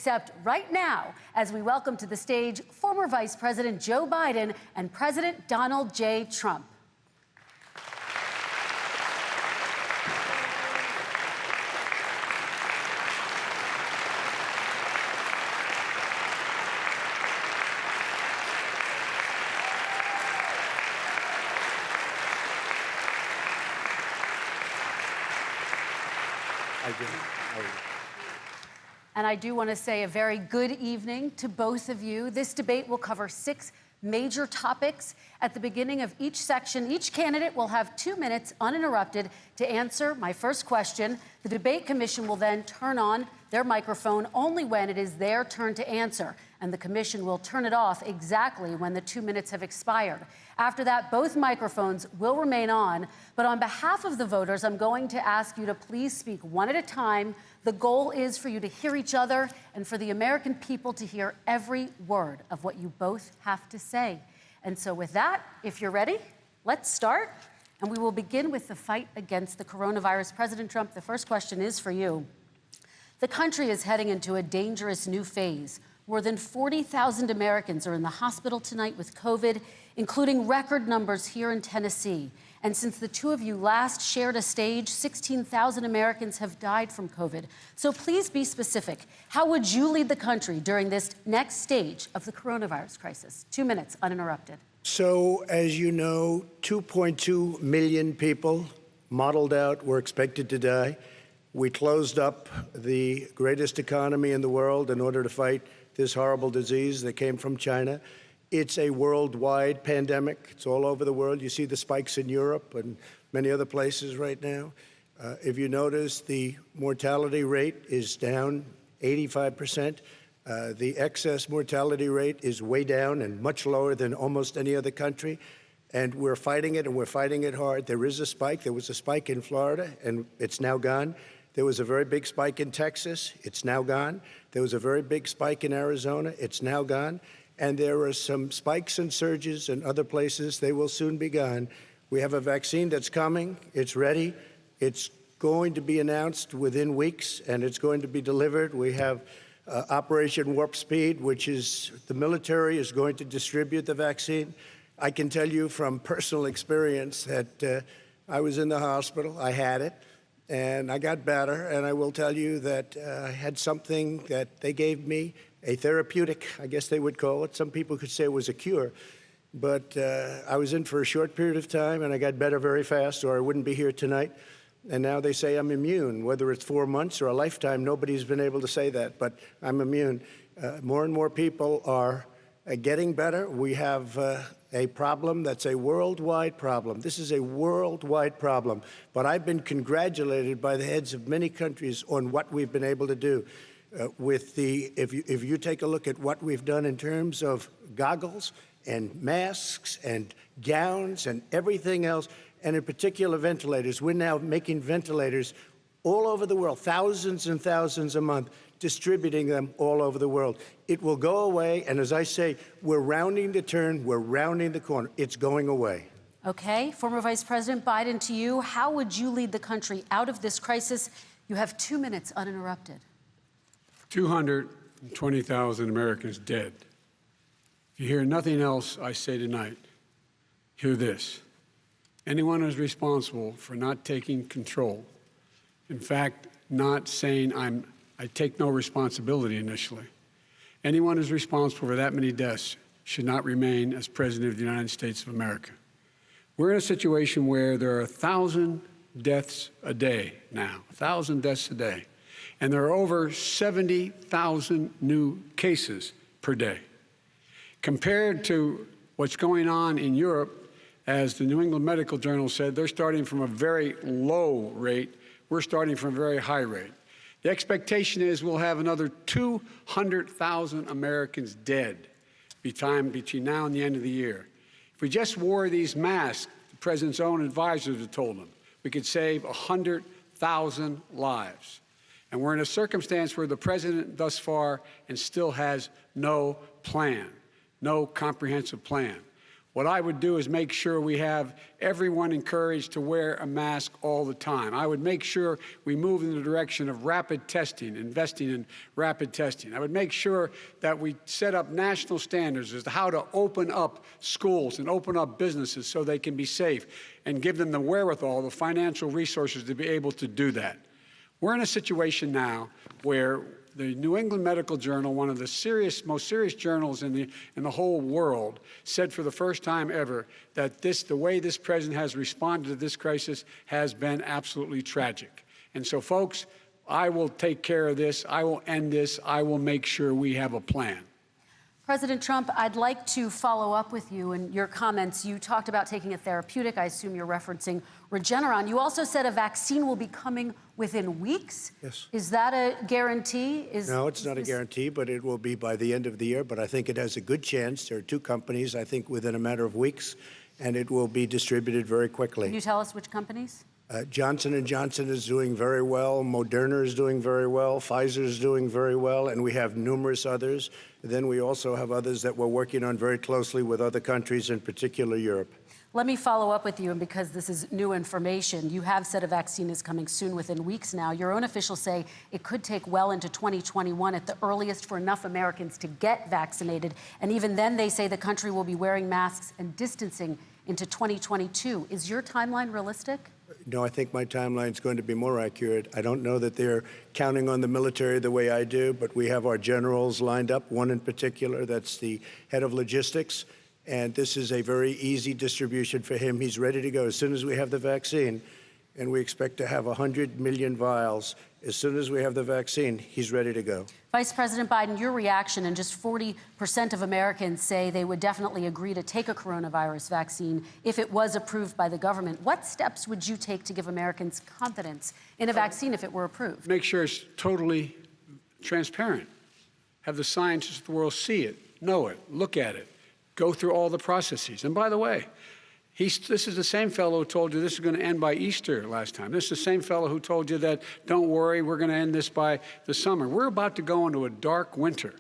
except right now, as we welcome to the stage former Vice President Joe Biden and President Donald J. Trump. And I do want to say a very good evening to both of you. This debate will cover 6 major topics. At the beginning of each section, each candidate will have 2 minutes uninterrupted to answer my first question. The debate commission will then turn on their microphone only when it is their turn to answer, and the commission will turn it off exactly when the 2 minutes have expired. After that, both microphones will remain on, but on behalf of the voters, I'm going to ask you to please speak one at a time. The goal is for you to hear each other and for the American people to hear every word of what you both have to say. And so with that, if you're ready, let's start. And we will begin with the fight against the coronavirus. President Trump, the first question is for you. The country is heading into a dangerous new phase. More than 40,000 Americans are in the hospital tonight with COVID, including record numbers here in Tennessee. And since the two of you last shared a stage, 16,000 Americans have died from COVID. So please be specific. How would you lead the country during this next stage of the coronavirus crisis? 2 minutes, uninterrupted. So, as you know, 2.2 million people modeled out were expected to die. We closed up the greatest economy in the world in order to fight this horrible disease that came from China. It's a worldwide pandemic. It's all over the world. You see the spikes in Europe and many other places right now. If you notice, the mortality rate is down 85%. The excess mortality rate is way down and much lower than almost any other country. And we're fighting it, and we're fighting it hard. There is a spike. There was a spike in Florida, and it's now gone. There was a very big spike in Texas. It's now gone. There was a very big spike in Arizona. It's now gone. And there are some spikes and surges in other places. They will soon be gone. We have a vaccine that's coming. It's ready. It's going to be announced within weeks, and it's going to be delivered. We have Operation Warp Speed, which is the military is going to distribute the vaccine. I can tell you from personal experience that I was in the hospital. I had it, and I got better. And I will tell you that I had something that they gave me, a therapeutic, I guess they would call it. Some people could say it was a cure. But I was in for a short period of time, and I got better very fast, or I wouldn't be here tonight. And now they say I'm immune. Whether it's 4 months or a lifetime, nobody's been able to say that, but I'm immune. More and more people are getting better. We have a problem that's a worldwide problem. This is a worldwide problem. But I've been congratulated by the heads of many countries on what we've been able to do. If you take a look at what we've done in terms of goggles and masks and gowns and everything else, and in particular ventilators. We're now making ventilators all over the world, thousands and thousands a month, distributing them all over the world. It will go away, and as I say, we're rounding the turn, we're rounding the corner. It's going away. Okay, former Vice President Biden, to you, how would you lead the country out of this crisis? You have 2 minutes uninterrupted. 220,000 Americans dead. If you hear nothing else I say tonight, hear this. Anyone who's responsible for not taking control, in fact, not saying I take no responsibility initially, anyone who's responsible for that many deaths should not remain as President of the United States of America. We're in a situation where there are 1,000 deaths a day now, 1,000 deaths a day, and there are over 70,000 new cases per day. Compared to what's going on in Europe, as the New England Medical Journal said, they're starting from a very low rate. We're starting from a very high rate. The expectation is we'll have another 200,000 Americans dead between now and the end of the year. If we just wore these masks, the president's own advisors have told him, we could save 100,000 lives. And we're in a circumstance where the president thus far and still has no plan, no comprehensive plan. What I would do is make sure we have everyone encouraged to wear a mask all the time. I would make sure we move in the direction of rapid testing, investing in rapid testing. I would make sure that we set up national standards as to how to open up schools and open up businesses so they can be safe and give them the wherewithal, the financial resources to be able to do that. We're in a situation now where the New England Medical Journal, one of the most serious journals in the whole world, said for the first time ever that the way this president has responded to this crisis has been absolutely tragic. And so, folks, I will take care of this. I will end this. I will make sure we have a plan. President Trump, I'd like to follow up with you in your comments. You talked about taking a therapeutic. I assume you're referencing Regeneron. You also said a vaccine will be coming within weeks. Yes. Is that a guarantee? No, it's not a guarantee, but it will be by the end of the year. But I think it has a good chance. There are two companies, I think, within a matter of weeks, and it will be distributed very quickly. Can you tell us which companies? Johnson & Johnson is doing very well. Moderna is doing very well. Pfizer is doing very well. And we have numerous others. Then we also have others that we're working on very closely with other countries, in particular Europe. Let me follow up with you, and because this is new information, you have said a vaccine is coming soon, within weeks now. Your own officials say it could take well into 2021 at the earliest for enough Americans to get vaccinated. And even then, they say the country will be wearing masks and distancing into 2022. Is your timeline realistic? No, I think my timeline is going to be more accurate. I don't know that they're counting on the military the way I do, but we have our generals lined up, one in particular that's the head of logistics. And this is a very easy distribution for him. He's ready to go as soon as we have the vaccine. And we expect to have 100 million vials. As soon as we have the vaccine, he's ready to go. Vice President Biden, your reaction, and just 40% of Americans say they would definitely agree to take a coronavirus vaccine if it was approved by the government. What steps would you take to give Americans confidence in a vaccine if it were approved? Make sure it's totally transparent. Have the scientists of the world see it, know it, look at it, go through all the processes. And by the way, this is the same fellow who told you this is going to end by Easter last time. This is the same fellow who told you that, don't worry, we're going to end this by the summer. We're about to go into a dark winter.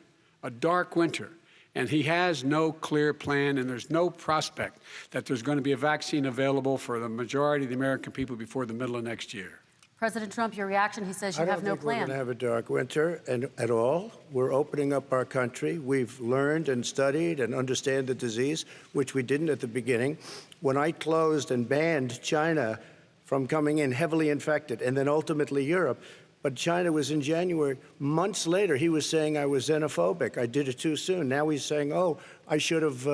And he has no clear plan, and there's no prospect that there's going to be a vaccine available for the majority of the American people before the middle of next year. President Trump, your reaction, he says you have no plan. I don't think we're going to have a dark winter at all. We're opening up our country. We've learned and studied and understand the disease, which we didn't at the beginning. When I closed and banned China from coming in heavily infected, and then ultimately Europe, but China was in January. Months later, he was saying I was xenophobic. I did it too soon. Now he's saying, oh, I should have,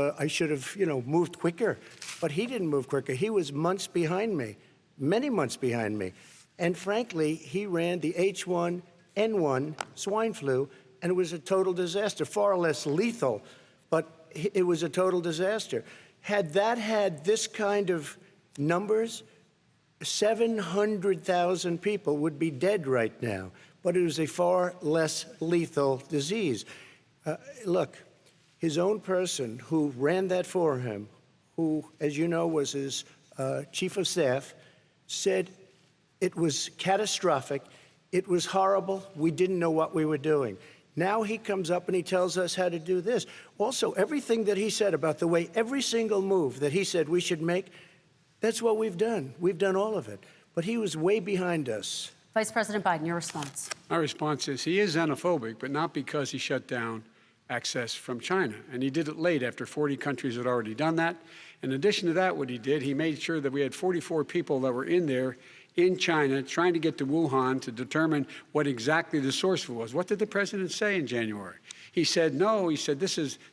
moved quicker. But he didn't move quicker. He was months behind me, many months behind me. And frankly, he ran the H1N1 swine flu, and it was a total disaster, far less lethal, but it was a total disaster. Had that had this kind of numbers, 700,000 people would be dead right now, but it was a far less lethal disease. Look, his own person who ran that for him, who, as you know, was his chief of staff, said it was catastrophic, it was horrible, we didn't know what we were doing. Now he comes up and he tells us how to do this. Also, everything that he said about the way every single move that he said we should make, that's what we've done. We've done all of it. But he was way behind us. Vice President Biden, your response. My response is he is xenophobic, but not because he shut down access from China. And he did it late after 40 countries had already done that. In addition to that, what he did, he made sure that we had 44 people that were in there in China trying to get to Wuhan to determine what exactly the source was. What did the president say in January? He said, no, he said,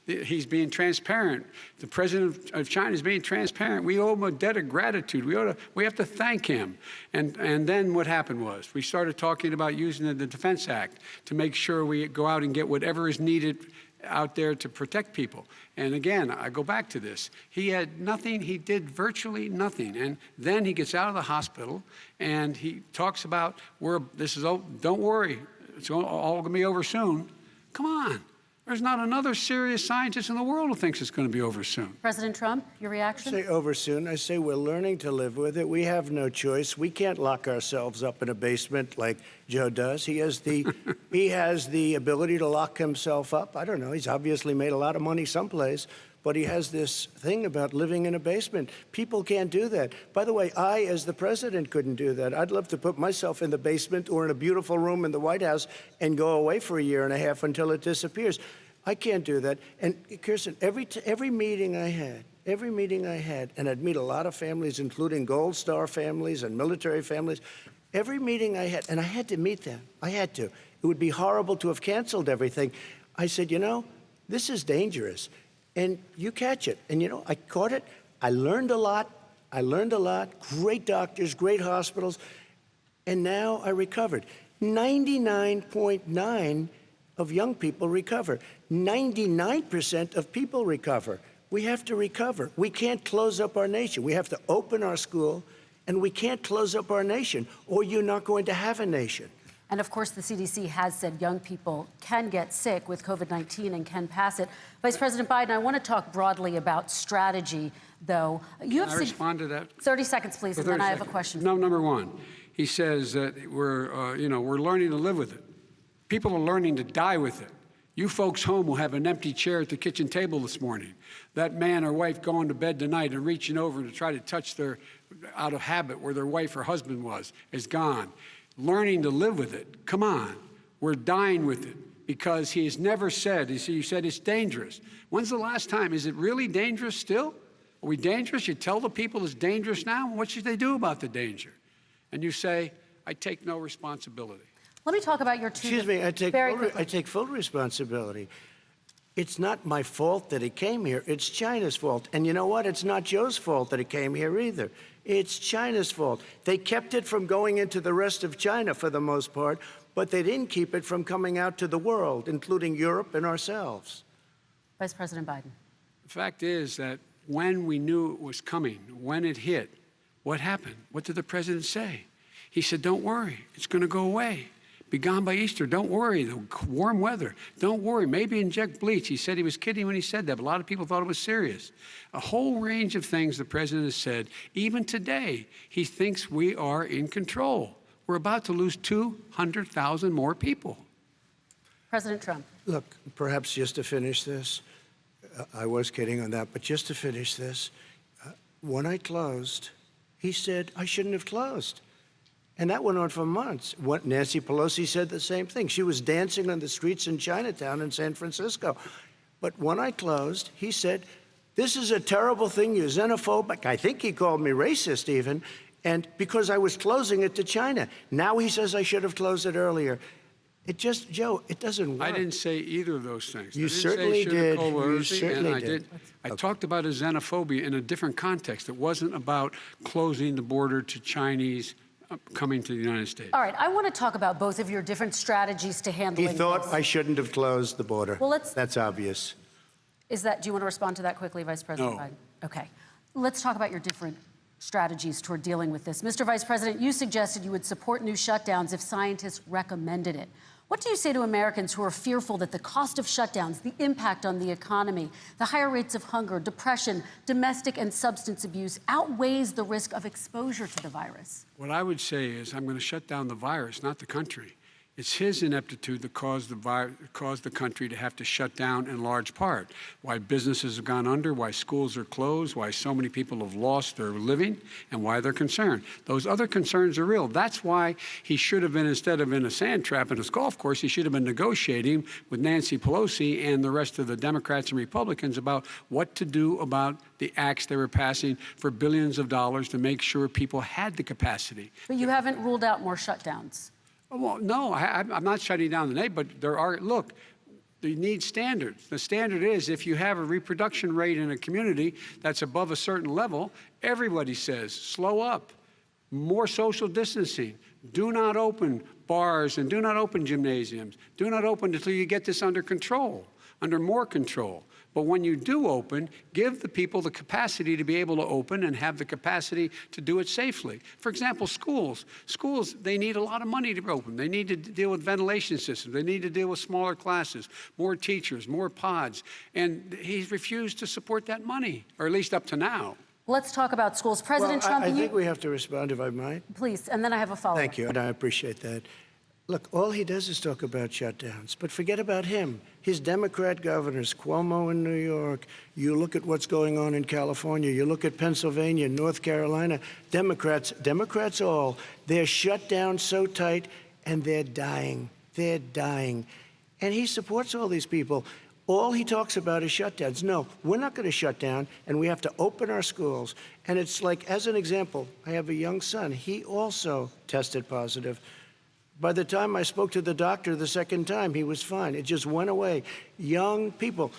he's being transparent. The president of China is being transparent. We owe him a debt of gratitude. We have to thank him. And then what happened was we started talking about using the Defense Act to make sure we go out and get whatever is needed out there to protect people. And again, I go back to this. He had nothing. He did virtually nothing. And then he gets out of the hospital and he talks about, don't worry, it's all going to be over soon. Come on. There's not another serious scientist in the world who thinks it's going to be over soon. President Trump, your reaction? I say over soon. I say we're learning to live with it. We have no choice. We can't lock ourselves up in a basement like Joe does. He has the ability to lock himself up. I don't know. He's obviously made a lot of money someplace. but he has this thing about living in a basement. People can't do that. By the way, I, as the president, couldn't do that. I'd love to put myself in the basement or in a beautiful room in the White House and go away for a year and a half until it disappears. I can't do that. And Kirsten, every meeting I had, and I'd meet a lot of families, including Gold Star families and military families, every meeting I had, and I had to meet them. I had to. It would be horrible to have canceled everything. I said, you know, this is dangerous. And you catch it. And, you know, I caught it. I learned a lot. Great doctors, great hospitals. And now I recovered. 99.9 of young people recover. 99% of people recover. We have to recover. We can't close up our nation. We have to open our school, and we can't close up our nation, or you're not going to have a nation. And of course, the CDC has said young people can get sick with COVID-19 and can pass it. Vice President Biden, I want to talk broadly about strategy, though. Can I respond to that? 30 seconds, please, and then I have a question. No, number one, he says that we're learning to live with it. People are learning to die with it. You folks home will have an empty chair at the kitchen table this morning. That man or wife going to bed tonight and reaching over to try to touch their, out of habit, where their wife or husband was, is gone. Learning to live with it. Come on. We're dying with it because he has never said, you said it's dangerous. When's the last time? Is it really dangerous still? Are we dangerous? You tell the people it's dangerous now? What should they do about the danger? And you say, I take no responsibility. Let me talk about your two. Excuse me, I take full responsibility. It's not my fault that he came here. It's China's fault. And you know what? It's not Joe's fault that he came here either. It's China's fault. They kept it from going into the rest of China for the most part, but they didn't keep it from coming out to the world, including Europe and ourselves. Vice President Biden. The fact is that when we knew it was coming, when it hit, what happened? What did the president say? He said, don't worry, it's going to go away. Be gone by Easter. Don't worry. The warm weather. Don't worry. Maybe inject bleach. He said he was kidding when he said that, but a lot of people thought it was serious. A whole range of things the president has said. Even today, he thinks we are in control. We're about to lose 200,000 more people. President Trump. Look, perhaps just to finish this, I was kidding on that, but just to finish this, when I closed, he said I shouldn't have closed. And that went on for months. Nancy Pelosi said the same thing. She was dancing on the streets in Chinatown in San Francisco. But when I closed, he said, this is a terrible thing, you're xenophobic. I think he called me racist even, and because I was closing it to China. Now he says I should have closed it earlier. It just, Joe, it doesn't work. I didn't say either of those things. You certainly did. You certainly did. I talked about a xenophobia in a different context. It wasn't about closing the border to Chinese coming to the United States. All right, I want to talk about both of your different strategies to handling He thought this. I shouldn't have closed the border. Well, that's obvious. Do you want to respond to that quickly, Vice President Biden? Okay. Let's talk about your different strategies toward dealing with this. Mr. Vice President, you suggested you would support new shutdowns if scientists recommended it. What do you say to Americans who are fearful that the cost of shutdowns, the impact on the economy, the higher rates of hunger, depression, domestic and substance abuse outweighs the risk of exposure to the virus? What I would say is I'm going to shut down the virus, not the country. It's his ineptitude that caused the country to have to shut down in large part. Why businesses have gone under, why schools are closed, why so many people have lost their living, and why they're concerned. Those other concerns are real. That's why he should have been, instead of in a sand trap in his golf course, he should have been negotiating with Nancy Pelosi and the rest of the Democrats and Republicans about what to do about the acts they were passing for billions of dollars to make sure people had the capacity. But you haven't ruled out more shutdowns. Well, no, I'm not shutting down the neighborhood, but there are, look, you need standards. The standard is if you have a reproduction rate in a community that's above a certain level, everybody says, slow up, more social distancing, do not open bars and do not open gymnasiums, do not open until you get this under control, under more control. But when you do open, give the people the capacity to be able to open and have the capacity to do it safely. For example, schools. Schools, they need a lot of money to open. They need to deal with ventilation systems. They need to deal with smaller classes, more teachers, more pods. And he's refused to support that money, or at least up to now. Let's talk about schools. President Trump, I think we have to respond, if I might. Please, and then I have a follow-up. Thank you, and I appreciate that. Look, all he does is talk about shutdowns, but forget about him. His Democrat governors, Cuomo in New York, you look at what's going on in California, you look at Pennsylvania, North Carolina, Democrats all, they're shut down so tight and they're dying. They're dying. And he supports all these people. All he talks about is shutdowns. No, we're not going to shut down, and we have to open our schools. And it's like, as an example, I have a young son. He also tested positive. By the time I spoke to the doctor the second time, he was fine. It just went away. Young people,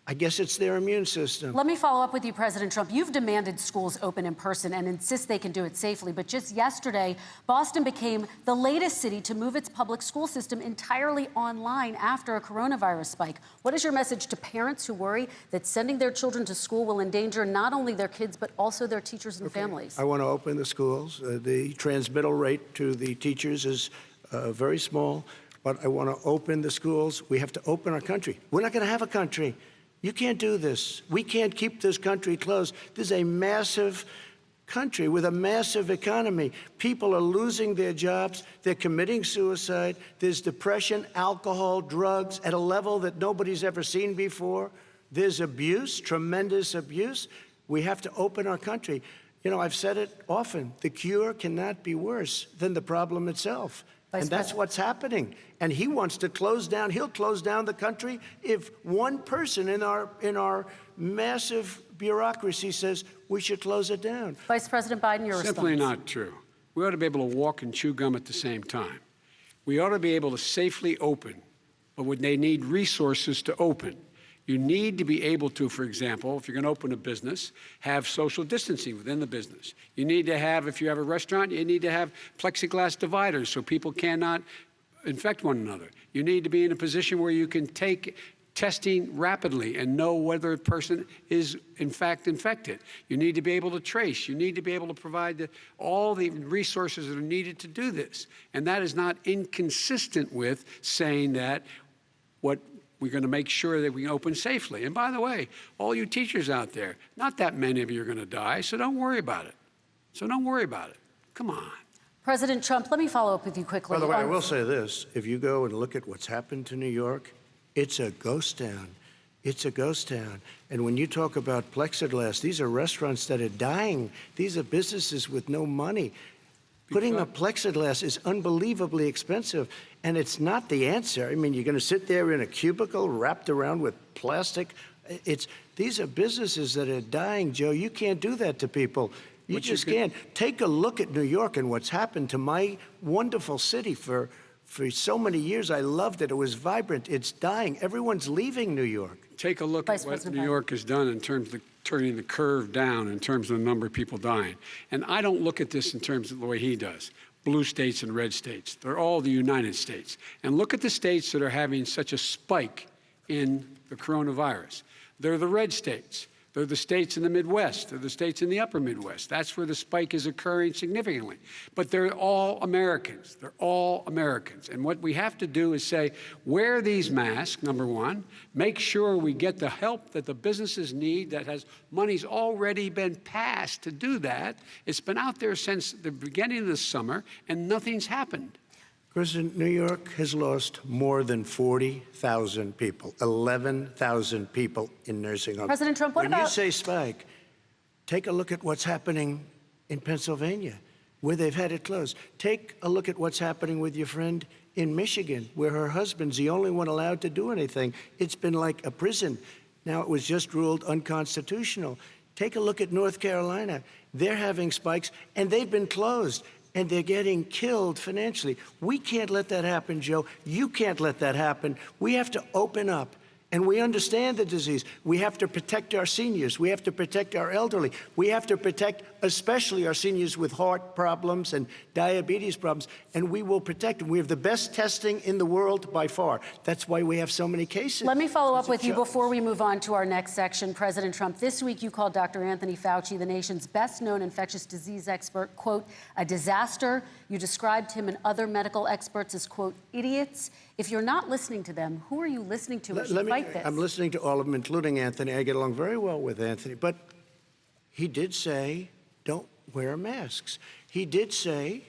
I guess it's their immune system. Let me follow up with you, President Trump. You've demanded schools open in person and insist they can do it safely. But just yesterday, Boston became the latest city to move its public school system entirely online after a coronavirus spike. What is your message to parents who worry that sending their children to school will endanger not only their kids, but also their teachers and families? I want to open the schools. The transmittal rate to the teachers is very small, but I want to open the schools. We have to open our country. We're not going to have a country. You can't do this. We can't keep this country closed. This is a massive country with a massive economy. People are losing their jobs. They're committing suicide. There's depression, alcohol, drugs at a level that nobody's ever seen before. There's abuse, tremendous abuse. We have to open our country. You know, I've said it often. The cure cannot be worse than the problem itself. And that's what's happening. And he wants to close down. He'll close down the country if one person in our massive bureaucracy says we should close it down. Vice President Biden, your response. Simply not true. We ought to be able to walk and chew gum at the same time. We ought to be able to safely open, but when they need resources to open. You need to be able to, for example, if you're going to open a business, have social distancing within the business. You need to have, if you have a restaurant, you need to have plexiglass dividers so people cannot infect one another. You need to be in a position where you can take testing rapidly and know whether a person is, in fact, infected. You need to be able to trace. You need to be able to provide all the resources that are needed to do this. And that is not inconsistent with saying that we're going to make sure that we open safely. And by the way, all you teachers out there, not that many of you are going to die, so don't worry about it. Come on. President Trump, let me follow up with you quickly. By the way, I will say this. If you go and look at what's happened to New York, it's a ghost town. It's a ghost town. And when you talk about plexiglass, these are restaurants that are dying. These are businesses with no money. Putting up plexiglass is unbelievably expensive, and it's not the answer. I mean, you're going to sit there in a cubicle wrapped around with plastic. These are businesses that are dying, Joe. You can't do that to people. You just can't. Take a look at New York and what's happened to my wonderful city for so many years. I loved it. It was vibrant. It's dying. Everyone's leaving New York. Take a look at what New York has done in terms of turning the curve down in terms of the number of people dying. And I don't look at this in terms of the way he does. Blue states and red states. They're all the United States. And look at the states that are having such a spike in the coronavirus. They're the red states. They're the states in the Midwest. They're the states in the upper Midwest. That's where the spike is occurring significantly. But they're all Americans. They're all Americans. And what we have to do is say, wear these masks, number one. Make sure we get the help that the businesses need that has money's already been passed to do that. It's been out there since the beginning of the summer, and nothing's happened. President, New York has lost more than 40,000 people, 11,000 people in nursing homes. President Trump, when you say spike, take a look at what's happening in Pennsylvania, where they've had it closed. Take a look at what's happening with your friend in Michigan, where her husband's the only one allowed to do anything. It's been like a prison. Now it was just ruled unconstitutional. Take a look at North Carolina. They're having spikes, and they've been closed. And they're getting killed financially. We can't let that happen, Joe. You can't let that happen. We have to open up. And we understand the disease. We have to protect our seniors. We have to protect our elderly. We have to protect especially our seniors with heart problems and diabetes problems. And we will protect them. We have the best testing in the world by far. That's why we have so many cases. Let me follow up with you before we move on to our next section. President Trump, this week you called Dr. Anthony Fauci, the nation's best-known infectious disease expert, quote, a disaster. You described him and other medical experts as, quote, idiots. If you're not listening to them, who are you listening to as you fight this? I'm listening to all of them, including Anthony. I get along very well with Anthony. But he did say, don't wear masks. He did say,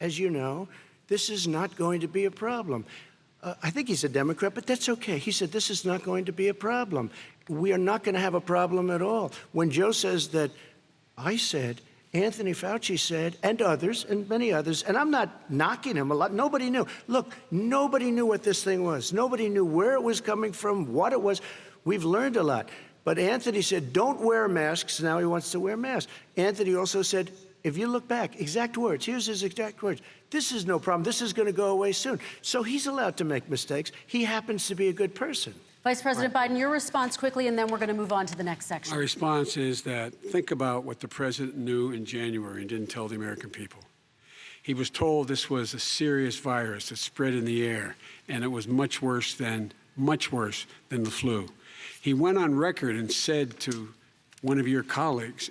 as you know, this is not going to be a problem. I think he's a Democrat, but that's okay. He said, this is not going to be a problem. We are not going to have a problem at all. When Joe says that, I said, Anthony Fauci said, and others, and many others, and I'm not knocking him a lot. Nobody knew. Look, nobody knew what this thing was. Nobody knew where it was coming from, what it was. We've learned a lot. But Anthony said, don't wear masks. Now he wants to wear masks. Anthony also said, if you look back, exact words, here's his exact words. This is no problem. This is going to go away soon. So he's allowed to make mistakes. He happens to be a good person. Vice President Biden, your response quickly, and then we're going to move on to the next section. My response is that think about what the president knew in January and didn't tell the American people. He was told this was a serious virus that spread in the air, and it was much worse than the flu. He went on record and said to one of your colleagues,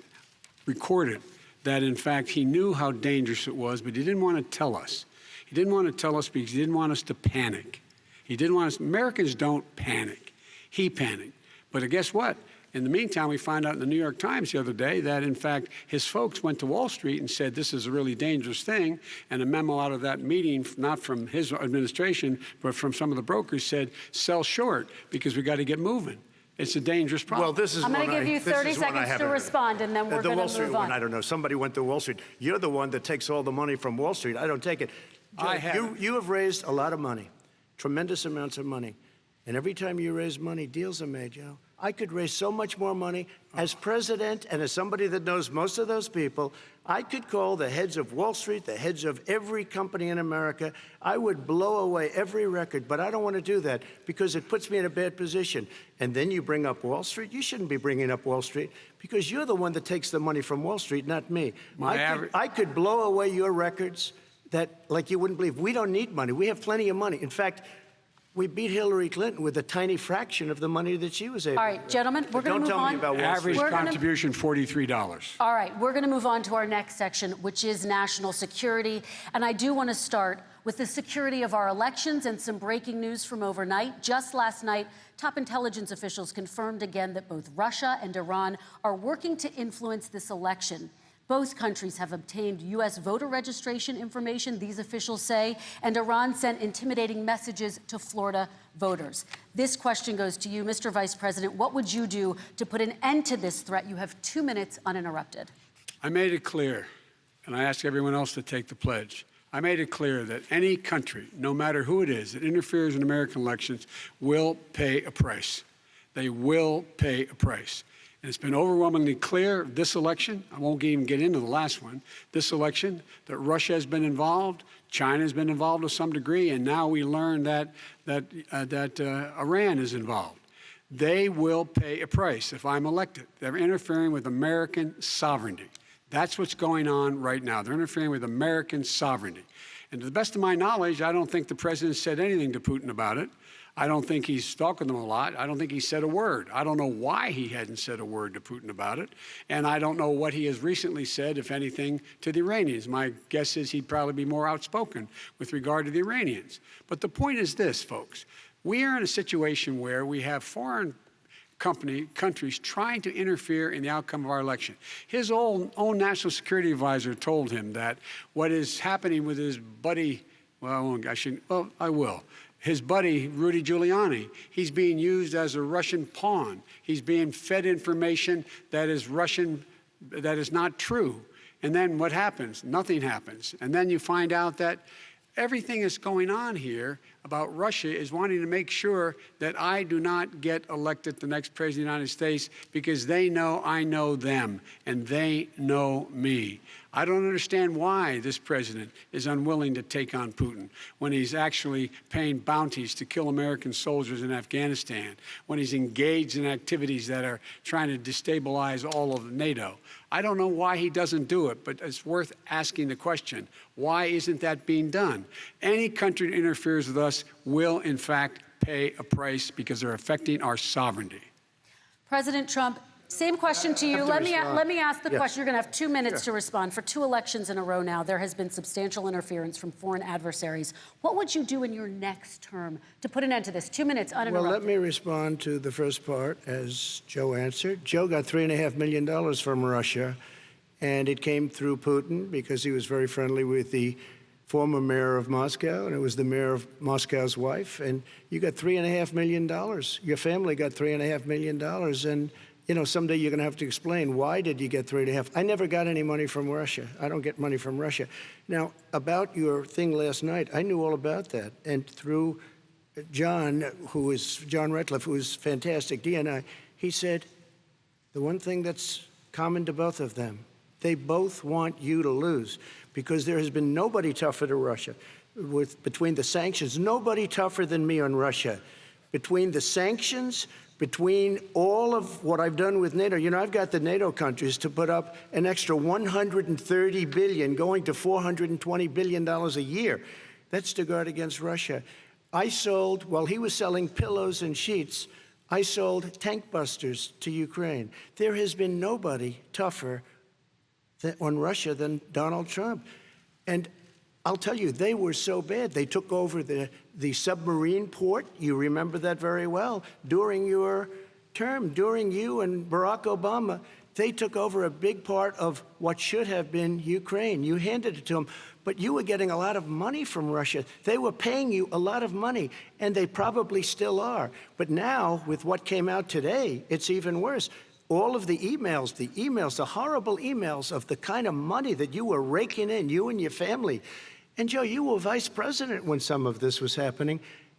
recorded, that in fact he knew how dangerous it was, but he didn't want to tell us. He didn't want to tell us because he didn't want us to panic. He didn't want us. Americans don't panic. He panicked. But guess what? In the meantime, we find out in the New York Times the other day that, in fact, his folks went to Wall Street and said this is a really dangerous thing. And a memo out of that meeting, not from his administration, but from some of the brokers, said sell short because we got to get moving. It's a dangerous problem. Well, this is I'm going to give you 30 seconds to respond, and then we're going to move on. The Wall Street one, I don't know. Somebody went to Wall Street. You're the one that takes all the money from Wall Street. I don't take it. You have raised a lot of money, tremendous amounts of money. And every time you raise money, deals are made, Joe. I could raise so much more money. As president and as somebody that knows most of those people, I could call the heads of Wall Street, the heads of every company in America. I would blow away every record, but I don't want to do that because it puts me in a bad position. And then you bring up Wall Street. You shouldn't be bringing up Wall Street because you're the one that takes the money from Wall Street, not me. I could blow away your records that, like you wouldn't believe. We don't need money. We have plenty of money. In fact, we beat Hillary Clinton with a tiny fraction of the money that she was able to. All right, gentlemen, we're going to move on. Don't tell me about Wall Street. Average contribution, $43. All right, we're going to move on to our next section, which is national security. And I do want to start with the security of our elections and some breaking news from overnight. Just last night, top intelligence officials confirmed again that both Russia and Iran are working to influence this election. Both countries have obtained U.S. voter registration information, these officials say, and Iran sent intimidating messages to Florida voters. This question goes to you, Mr. Vice President. What would you do to put an end to this threat? You have 2 minutes uninterrupted. I made it clear, and I ask everyone else to take the pledge. I made it clear that any country, no matter who it is, that interferes in American elections will pay a price. They will pay a price. And it's been overwhelmingly clear this election, I won't even get into the last one, this election, that Russia has been involved, China has been involved to some degree, and now we learn that Iran is involved. They will pay a price if I'm elected. They're interfering with American sovereignty. That's what's going on right now. They're interfering with American sovereignty. And to the best of my knowledge, I don't think the president said anything to Putin about it. I don't think he's talking to them a lot. I don't think he said a word. I don't know why he hadn't said a word to Putin about it. And I don't know what he has recently said, if anything, to the Iranians. My guess is he'd probably be more outspoken with regard to the Iranians. But the point is this, folks. We are in a situation where we have foreign countries trying to interfere in the outcome of our election. His own national security advisor told him that what is happening with his buddy, I will. His buddy, Rudy Giuliani, he's being used as a Russian pawn. He's being fed information that is Russian, that is not true. And then what happens? Nothing happens. And then you find out that everything that's going on here about Russia is wanting to make sure that I do not get elected the next president of the United States because they know I know them and they know me. I don't understand why this president is unwilling to take on Putin when he's actually paying bounties to kill American soldiers in Afghanistan, when he's engaged in activities that are trying to destabilize all of NATO. I don't know why he doesn't do it, but it's worth asking the question, why isn't that being done? Any country that interferes with us will, in fact, pay a price because they're affecting our sovereignty. President Trump, same question to you. Let me ask the question. You're going to have 2 minutes to respond. For 2 elections in a row now, there has been substantial interference from foreign adversaries. What would you do in your next term to put an end to this? 2 minutes uninterrupted. Well, let me respond to the first part, as Joe answered. Joe got $3.5 million from Russia, and it came through Putin because he was very friendly with the former mayor of Moscow, and it was the mayor of Moscow's wife, and you got $3.5 million. Your family got $3.5 million, and you know, someday you're going to have to explain, why did you get 3.5? I never got any money from Russia. I don't get money from Russia. Now, about your thing last night, I knew all about that, and through John Ratcliffe, who is fantastic, DNI, he said, the one thing that's common to both of them, they both want you to lose, because there has been nobody tougher to Russia. Between the sanctions, nobody tougher than me on Russia. Between the sanctions, between all of what I've done with NATO, you know, I've got the NATO countries to put up an extra $130 billion, going to $420 billion a year. That's to guard against Russia. I sold, while he was selling pillows and sheets, I sold tank busters to Ukraine. There has been nobody tougher on Russia than Donald Trump. And I'll tell you, they were so bad. They took over the submarine port. You remember that very well. During your term, during you and Barack Obama, they took over a big part of what should have been Ukraine. You handed it to them, but you were getting a lot of money from Russia. They were paying you a lot of money, and they probably still are. But now, with what came out today, it's even worse. All of the emails, the horrible emails of the kind of money that you were raking in, you and your family. And Joe, you were vice president when some of this was happening,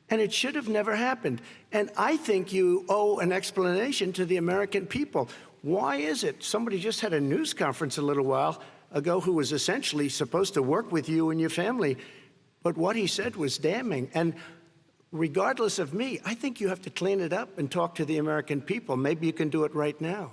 and it should have never happened. And I think you owe an explanation to the American people. Why is it? Somebody just had a news conference a little while ago who was essentially supposed to work with you and your family, but what he said was damning. And regardless of me, I think you have to clean it up and talk to the American people. Maybe you can do it right now.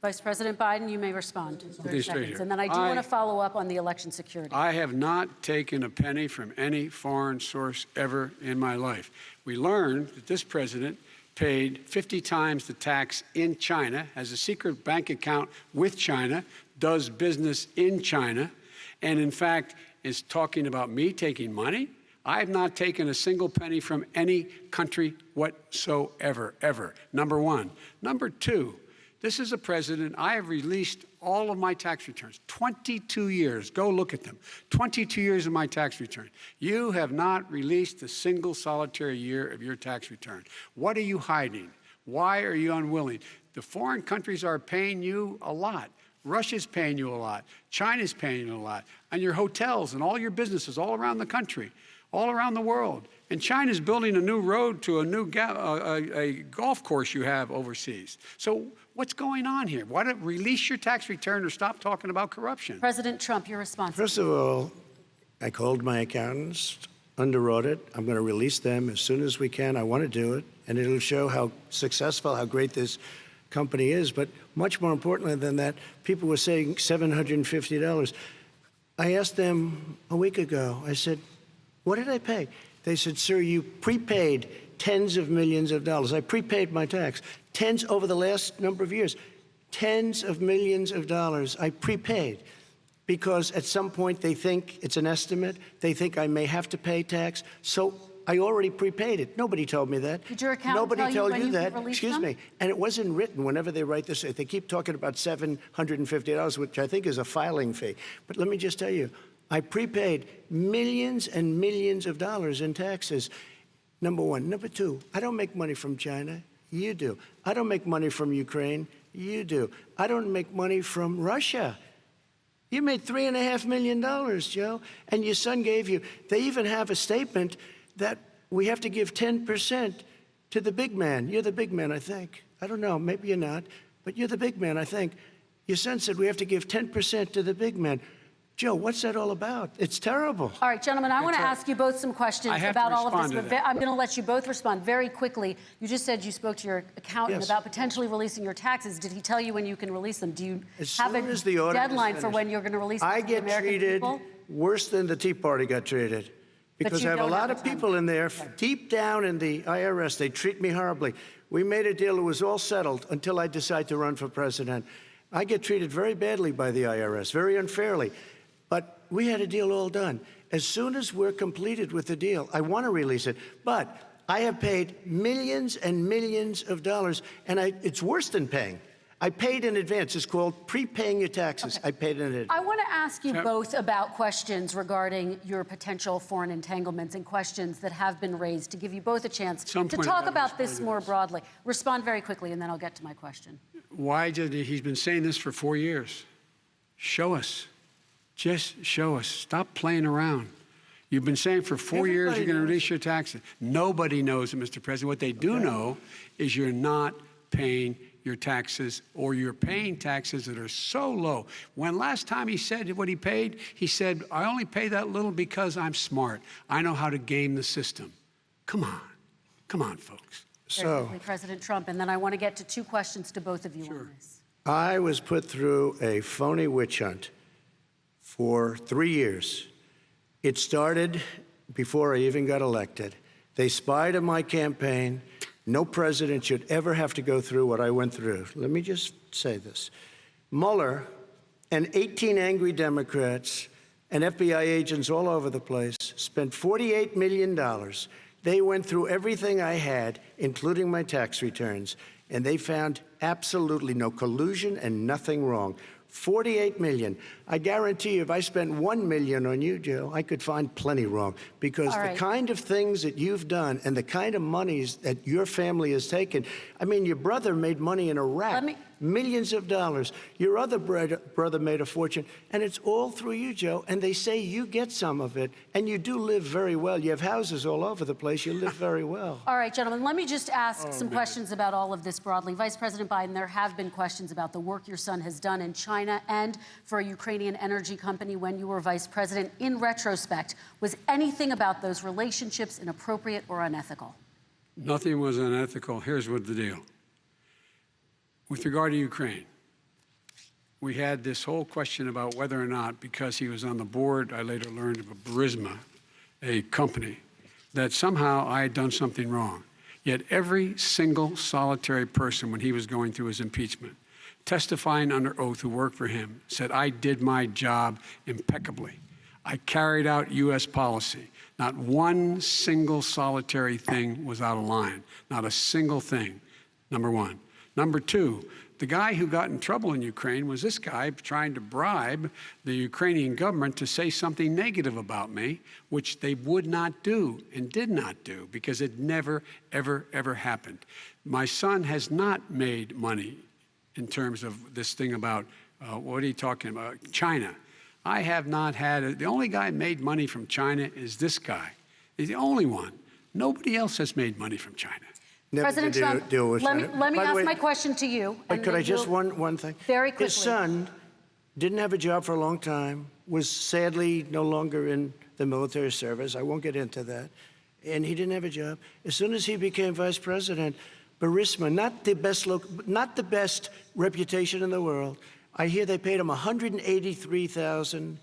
Vice President Biden, you may respond. 30 seconds. And then I do want to follow up on the election security. I have not taken a penny from any foreign source ever in my life. We learned that this president paid 50 times the tax in China, has a secret bank account with China, does business in China, and in fact is talking about me taking money. I have not taken a single penny from any country whatsoever, ever. Number one. Number two, this is a president, I have released all of my tax returns, 22 years. Go look at them. 22 years of my tax return. You have not released a single solitary year of your tax return. What are you hiding? Why are you unwilling? The foreign countries are paying you a lot. Russia's paying you a lot. China's paying you a lot. And your hotels and all your businesses all around the country, all around the world. And China's building a new road to a new a golf course you have overseas. So what's going on here? Why don't release your tax return or stop talking about corruption? President Trump, your response. First of all, I called my accountants under audit. I'm going to release them as soon as we can. I want to do it, and it'll show how successful, how great this company is. But much more importantly than that, people were saying $750. I asked them a week ago, I said, what did I pay? They said, sir, you prepaid tens of millions of dollars. I prepaid my tax. Tens over the last number of years. Tens of millions of dollars I prepaid because at some point they think it's an estimate. They think I may have to pay tax. So I already prepaid it. Nobody told me that. Did your accountant Nobody tell told you that. release Excuse them? me. And it wasn't written whenever they write this. They keep talking about $750, which I think is a filing fee. But let me just tell you, I prepaid millions and millions of dollars in taxes. Number one. Number two, I don't make money from China. You do. I don't make money from Ukraine. You do. I don't make money from Russia. You made $3.5 million, Joe, and your son gave you. They even have a statement that we have to give 10% to the big man. You're the big man, I think. I don't know. Maybe you're not, but you're the big man, I think. Your son said we have to give 10% to the big man. Joe, what's that all about? It's terrible. All right, gentlemen, I want to ask you both some questions about all of this, but I'm going to let you both respond very quickly. You just said you spoke to your accountant about potentially releasing your taxes. Did he tell you when you can release them? Do you have a deadline for when you're going to release them to the American people? I get treated worse than the Tea Party got treated. Because I have a lot of people in there, deep down in the IRS, they treat me horribly. We made a deal, it was all settled until I decide to run for president. I get treated very badly by the IRS, very unfairly. But we had a deal all done. As soon as we're completed with the deal, I want to release it. But I have paid millions and millions of dollars, and it's worse than paying. I paid in advance. It's called prepaying your taxes. I paid in advance. I want to ask you both about questions regarding your potential foreign entanglements and questions that have been raised to give you both a chance to talk about this more broadly. Respond very quickly, and then I'll get to my question. Why did he's been saying this for 4 years? Show us. Just show us. Stop playing around. You've been saying for 4 years you're going to release your taxes. Nobody knows it, Mr. President. What they do know is you're not paying your taxes, or you're paying taxes that are so low. When last time he said what he paid, he said, I only pay that little because I'm smart. I know how to game the system. Come on, folks. Very quickly, President Trump, and then I want to get to two questions to both of you on this. I was put through a phony witch hunt for 3 years. It started before I even got elected. They spied on my campaign. No president should ever have to go through what I went through. Let me just say this. Mueller and 18 angry Democrats and FBI agents all over the place spent $48 million. They went through everything I had, including my tax returns, and they found absolutely no collusion and nothing wrong. $48 million. I guarantee you, if I spent $1 million on you, Joe, I could find plenty wrong. Because the kind of things that you've done and the kind of monies that your family has taken, I mean, your brother made money in Iraq, millions of dollars. Your other brother made a fortune, and it's all through you, Joe. And they say you get some of it, and you do live very well. You have houses all over the place. You live very well. All right, gentlemen, let me just ask some questions about all of this broadly. Vice President Biden, there have been questions about the work your son has done in China and for a Ukrainian energy company when you were vice president. In retrospect, was anything about those relationships inappropriate or unethical? Nothing was unethical. Here's what the deal. With regard to Ukraine, we had this whole question about whether or not, because he was on the board, I later learned of a Burisma, a company, that somehow I had done something wrong. Yet every single solitary person, when he was going through his impeachment, testifying under oath who worked for him, said, I did my job impeccably. I carried out U.S. policy. Not one single solitary thing was out of line. Not a single thing, number one. Number two, the guy who got in trouble in Ukraine was this guy trying to bribe the Ukrainian government to say something negative about me, which they would not do and did not do because it never, ever, ever happened. My son has not made money in terms of this thing about, what are you talking about, China. I have not had, the only guy made money from China is this guy. He's the only one. Nobody else has made money from China. President Trump, let me ask my question to you. But could I just one thing? Very quickly. His son didn't have a job for a long time, was sadly no longer in the military service. I won't get into that. And he didn't have a job. As soon as he became vice president, Burisma, not the best reputation in the world. I hear they paid him $183,000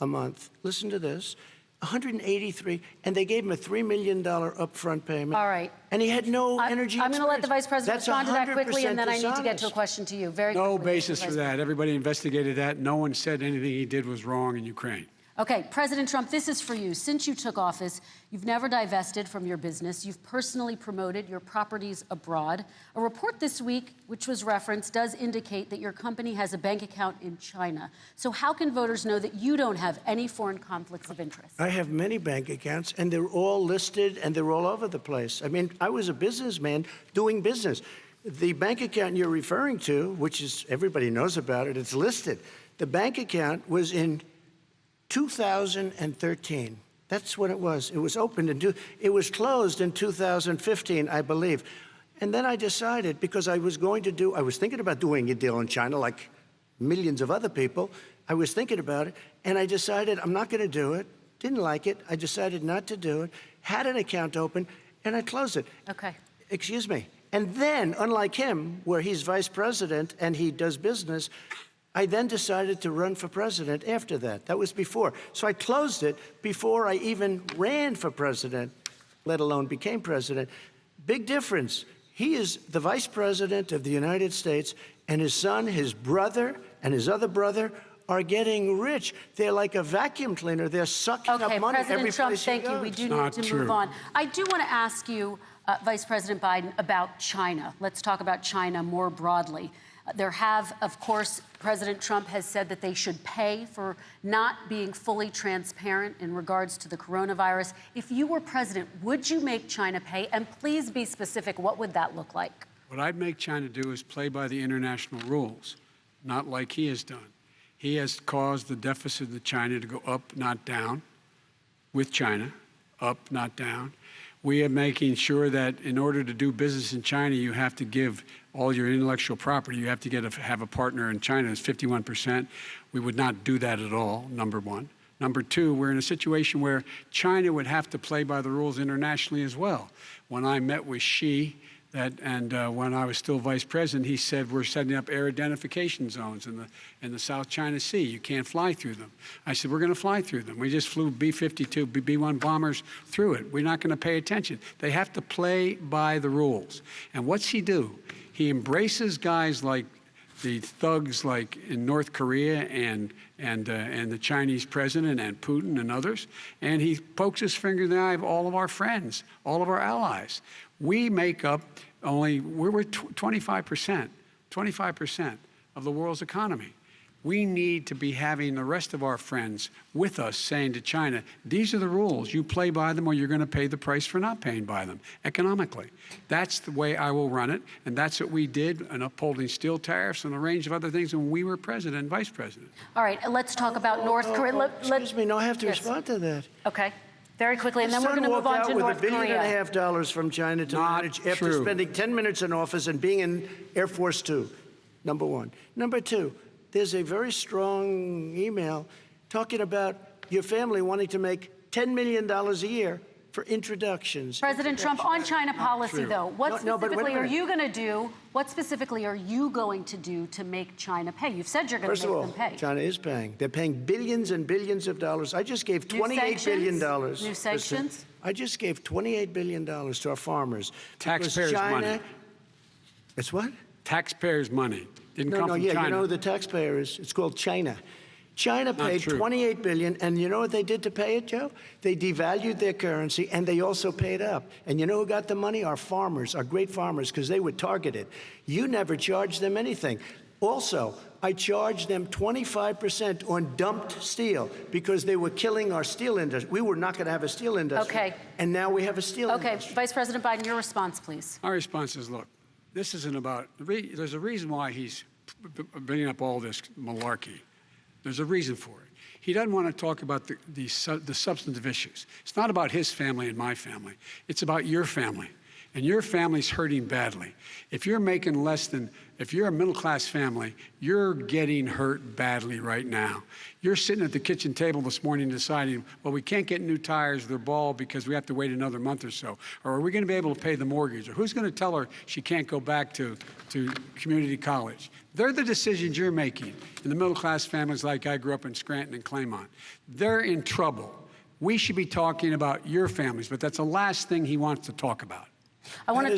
a month. Listen to this. $183, and they gave him a $3 million upfront payment. All right. And he had no energy I'm going to let the Vice President respond to that quickly, and then I need to get to a dishonest. question to you. Very quickly. No basis for that. Everybody investigated that. No one said anything he did was wrong in Ukraine. Okay, President Trump, this is for you. Since you took office, you've never divested from your business. You've personally promoted your properties abroad. A report this week, which was referenced, does indicate that your company has a bank account in China. So how can voters know that you don't have any foreign conflicts of interest? I have many bank accounts, and they're all listed, and they're all over the place. I mean, I was a businessman doing business. The bank account you're referring to, which is, everybody knows about it, it's listed. The bank account was in 2013. That's when it was. It was opened it was closed in 2015, I believe. And then I decided, because I was thinking about doing a deal in China like millions of other people. I was thinking about it, and I decided I'm not going to do it. Didn't like it. I decided not to do it. Had an account open, and I closed it. Okay. Excuse me. And then, unlike him, where he's vice president and he does business, I then decided to run for president after that. That was before. So I closed it before I even ran for president, let alone became president. Big difference. He is the vice president of the United States, and his son, his brother, and his other brother are getting rich. They're like a vacuum cleaner. They're sucking up money every President Trump, place thank he you. goes. We do need to move on. I do want to ask you, Vice President Biden, about China. Let's talk about China more broadly. Of course, President Trump has said that they should pay for not being fully transparent in regards to the coronavirus. If you were president, would you make China pay? And please be specific, what would that look like? What I'd make China do is play by the international rules, not like he has done. He has caused the deficit of China to go up, not down, with China, up, not down. We are making sure that in order to do business in China, you have to give all your intellectual property. You have to have a partner in China. It's 51%. We would not do that at all, number one. Number two, we're in a situation where China would have to play by the rules internationally as well. When I met with Xi, when I was still vice president, he said we're setting up air identification zones in the South China Sea. You can't fly through them. I said we're going to fly through them. We just flew B-52, B-1 bombers through it. We're not going to pay attention. They have to play by the rules. And what's he do? He embraces guys like the thugs like in North Korea and the Chinese president and Putin and others, and he pokes his finger in the eye of all of our friends, all of our allies. We make up we're 25% of the world's economy. We need to be having the rest of our friends with us saying to China, these are the rules. You play by them or you're going to pay the price for not paying by them economically. That's the way I will run it. And that's what we did in upholding steel tariffs and a range of other things when we were president and vice president. All right, let's talk about North Korea. Excuse me, no, I have to respond to that. Okay. Very quickly, and then we're going to move on to North Korea. With $1.5 billion from China to manage after spending 10 minutes in office and being in Air Force Two, number one. Number two, there's a very strong email talking about your family wanting to make $10 million a year for introductions. President Trump, on China policy, though, what specifically are you going to do? What specifically are you going to do to make China pay? You've said you're going to make them pay. China is paying. They're paying billions and billions of dollars. I just gave $28 billion. New sanctions? I just gave $28 billion to our farmers. Taxpayers' money. It's what? Taxpayers' money. Didn't come from China. You know the taxpayer it's called China. China paid $28 billion, and you know what they did to pay it, Joe? They devalued their currency, and they also paid up. And you know who got the money? Our farmers, our great farmers, because they were targeted. You never charged them anything. Also, I charged them 25% on dumped steel because they were killing our steel industry. We were not going to have a steel industry. Okay. And now we have a steel industry. Okay, Vice President Biden, your response, please. My response is, look, this isn't about, there's a reason why he's bringing up all this malarkey. There's a reason for it. He doesn't want to talk about the substantive issues. It's not about his family and my family. It's about your family. And your family's hurting badly. If you're making less than, if you're a middle-class family, you're getting hurt badly right now. You're sitting at the kitchen table this morning deciding, well, we can't get new tires, they're bald because we have to wait another month or so. Or are we going to be able to pay the mortgage? Or who's going to tell her she can't go back to community college? They're the decisions you're making in the middle-class families like I grew up in Scranton and Claymont. They're in trouble. We should be talking about your families, but that's the last thing he wants to talk about. I want to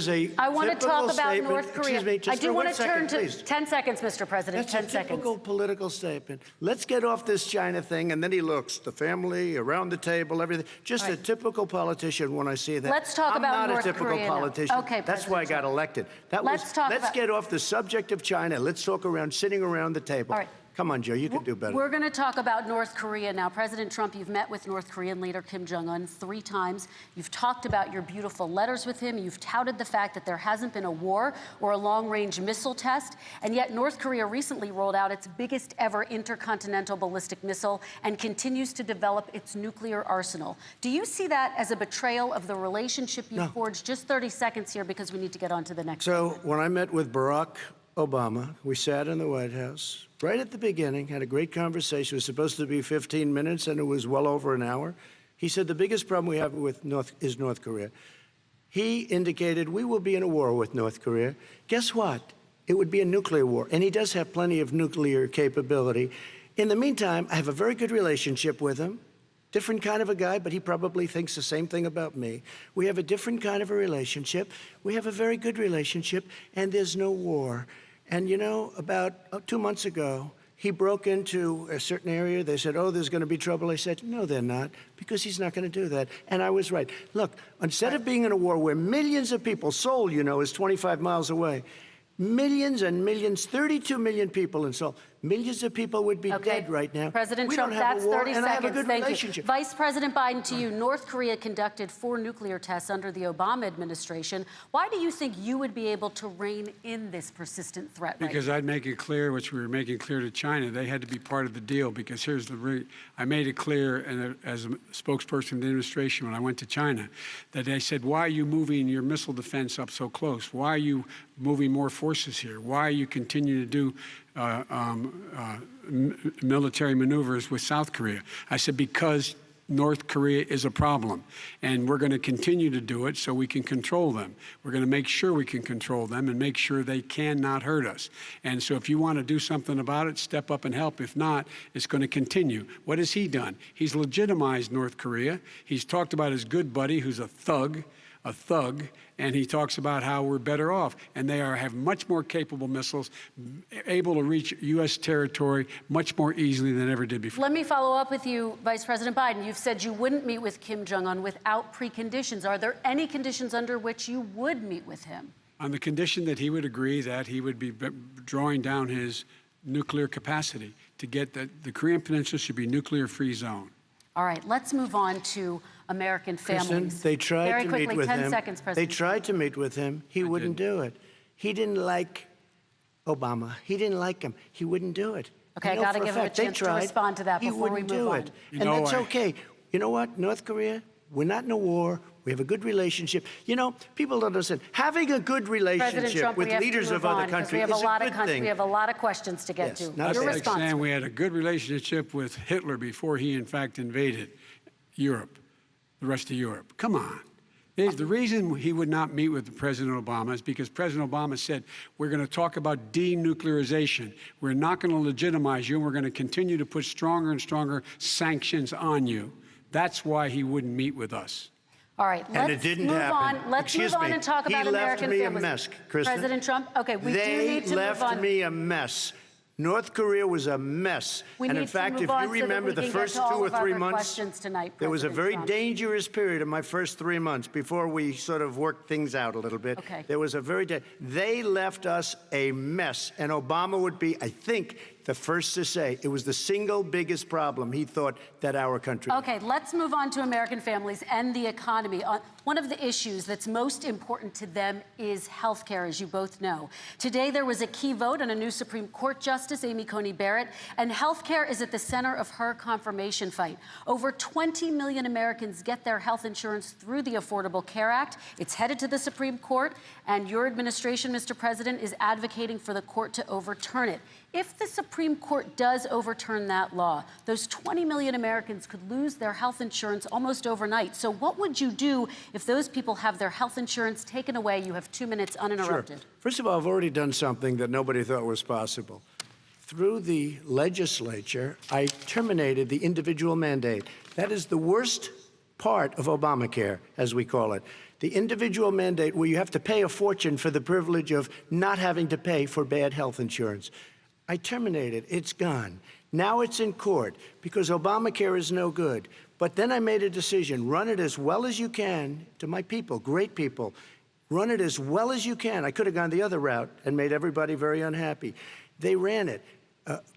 talk about North Korea. Excuse me, just I do want to turn to please. 10 seconds, Mr. President. That's 10 a seconds. typical political statement. Let's get off this China thing, and then he looks, the family, around the table, everything. Just a typical politician when I see that. Let's talk about North Korea. I'm not a typical politician. Okay, that's why I got elected. Let's get off the subject of China. Let's talk sitting around the table. All right. Come on, Joe, you can do better. We're going to talk about North Korea now. President Trump, you've met with North Korean leader Kim Jong-un 3 times. You've talked about your beautiful letters with him. You've touted the fact that there hasn't been a war or a long-range missile test. And yet North Korea recently rolled out its biggest ever intercontinental ballistic missile and continues to develop its nuclear arsenal. Do you see that as a betrayal of the relationship you forged? Just 30 seconds here because we need to get on to the next So when I met with Barack Obama, we sat in the White House right at the beginning, had a great conversation. It was supposed to be 15 minutes, and it was well over an hour. He said the biggest problem we have with North Korea. He indicated we will be in a war with North Korea. Guess what? It would be a nuclear war, and he does have plenty of nuclear capability. In the meantime, I have a very good relationship with him. Different kind of a guy, but he probably thinks the same thing about me. We have a different kind of a relationship. We have a very good relationship, and there's no war. And, you know, about 2 months ago, he broke into a certain area. They said, oh, there's going to be trouble. I said, no, they're not, because he's not going to do that. And I was right. Look, instead of being in a war where millions of people, Seoul, you know, is 25 miles away, Millions and millions, 32 million people in Seoul. Millions of people would be dead right now. President we Trump, don't have that's a war, 30 and seconds. I have a good Thank relationship. you. Vice President Biden, to you. North Korea conducted 4 nuclear tests under the Obama administration. Why do you think you would be able to rein in this persistent threat? Because I'd make it clear, which we were making clear to China, they had to be part of the deal. Because here's I made it clear, and as a spokesperson of the administration when I went to China, that they said, why are you moving your missile defense up so close? Why are you moving more forces here? Why are you continuing to do military maneuvers with South Korea? I said, because North Korea is a problem, and we're going to continue to do it so we can control them. We're going to make sure we can control them and make sure they cannot hurt us. And so if you want to do something about it, step up and help. If not, it's going to continue. What has he done? He's legitimized North Korea. He's talked about his good buddy, who's a thug, and he talks about how we're better off. And they have much more capable missiles, able to reach U.S. territory much more easily than ever did before. Let me follow up with you, Vice President Biden. You've said you wouldn't meet with Kim Jong-un without preconditions. Are there any conditions under which you would meet with him? On the condition that he would agree that he would be drawing down his nuclear capacity to get the Korean Peninsula should be nuclear-free zone. All right, let's move on to American families. Kristin, they tried Very to quickly, meet with 10 him. seconds, President. They tried to meet with him. He wouldn't do it. He didn't like Obama. He didn't like him. He wouldn't do it. Okay, I know got to for give him a fact they chance to tried. respond to that He before we wouldn't move do on. it. And that's okay. You know what? North Korea, we're not in a war. We have a good relationship. You know, people don't understand. Having a good relationship Trump, with leaders of other countries is a good thing. We have a lot of questions to get Yes, to. not Your bad. Like response. saying we had a good relationship with Hitler before he, in fact, invaded Europe, the rest of Europe. Come on. The reason he would not meet with President Obama is because President Obama said, we're going to talk about denuclearization. We're not going to legitimize you, and we're going to continue to put stronger and stronger sanctions on you. That's why he wouldn't meet with us. All right, And it didn't happen. Let's move on and talk about American families. He left me a mess, Kristin. President Trump, okay, we do need to move on. They left me a mess. North Korea was a mess. And in fact, if you remember the first 2 or 3 months, there was a very dangerous period in my first 3 months before we sort of worked things out a little bit. Okay. There was a they left us a mess. And Obama would be, I think, the first to say it was the single biggest problem he thought that our country had. Okay, let's move on to American families and the economy. One of the issues that's most important to them is health care, as you both know. Today, there was a key vote on a new Supreme Court Justice, Amy Coney Barrett, and health care is at the center of her confirmation fight. Over 20 million Americans get their health insurance through the Affordable Care Act. It's headed to the Supreme Court, and your administration, Mr. President, is advocating for the court to overturn it. If the Supreme Court does overturn that law, those 20 million Americans could lose their health insurance almost overnight. So what would you do if those people have their health insurance taken away? You have 2 minutes uninterrupted. Sure. First of all, I've already done something that nobody thought was possible. Through the legislature, I terminated the individual mandate. That is the worst part of Obamacare, as we call it. The individual mandate where you have to pay a fortune for the privilege of not having to pay for bad health insurance. I terminated. It's gone. Now it's in court because Obamacare is no good. But then I made a decision. Run it as well as you can to my people, great people. Run it as well as you can. I could have gone the other route and made everybody very unhappy. They ran it.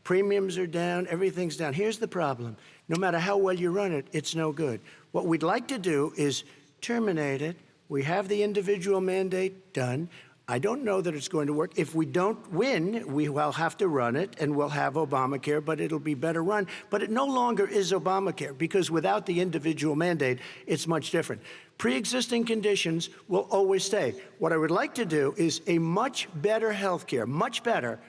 Premiums are down. Everything's down. Here's the problem. No matter how well you run it, it's no good. What we'd like to do is terminate it. We have the individual mandate done. I don't know that it's going to work. If we don't win, we will have to run it, and we'll have Obamacare, but it'll be better run. But it no longer is Obamacare, because without the individual mandate, it's much different. Pre-existing conditions will always stay. What I would like to do is a much better health care, much better,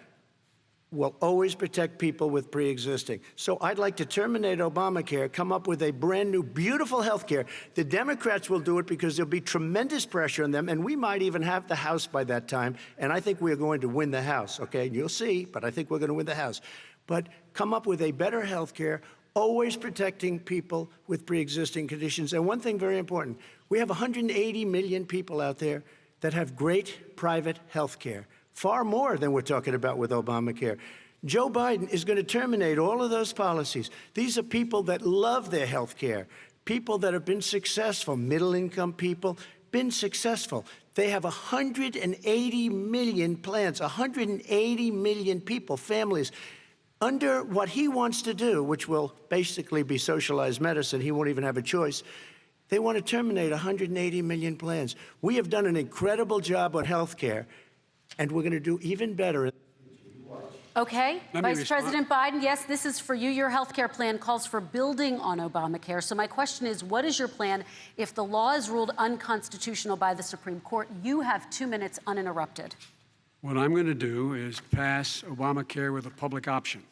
will always protect people with pre-existing. So I'd like to terminate Obamacare, come up with a brand new, beautiful health care. The Democrats will do it because there'll be tremendous pressure on them, and we might even have the House by that time, and I think we're going to win the House, okay? You'll see, but I think we're going to win the House. But come up with a better health care, always protecting people with pre-existing conditions. And one thing very important, we have 180 million people out there that have great private health care. Far more than we're talking about with Obamacare. Joe Biden is going to terminate all of those policies. These are people that love their health care, people that have been successful, middle-income people, been successful. They have 180 million plans, 180 million people, families, under what he wants to do, which will basically be socialized medicine. He won't even have a choice. They want to terminate 180 million plans. We have done an incredible job on health care, and we're going to do even better. Okay, Vice President Biden, yes, this is for you. Your health care plan calls for building on Obamacare. So my question is, what is your plan if the law is ruled unconstitutional by the Supreme Court? You have 2 minutes uninterrupted. What I'm going to do is pass Obamacare with a public option.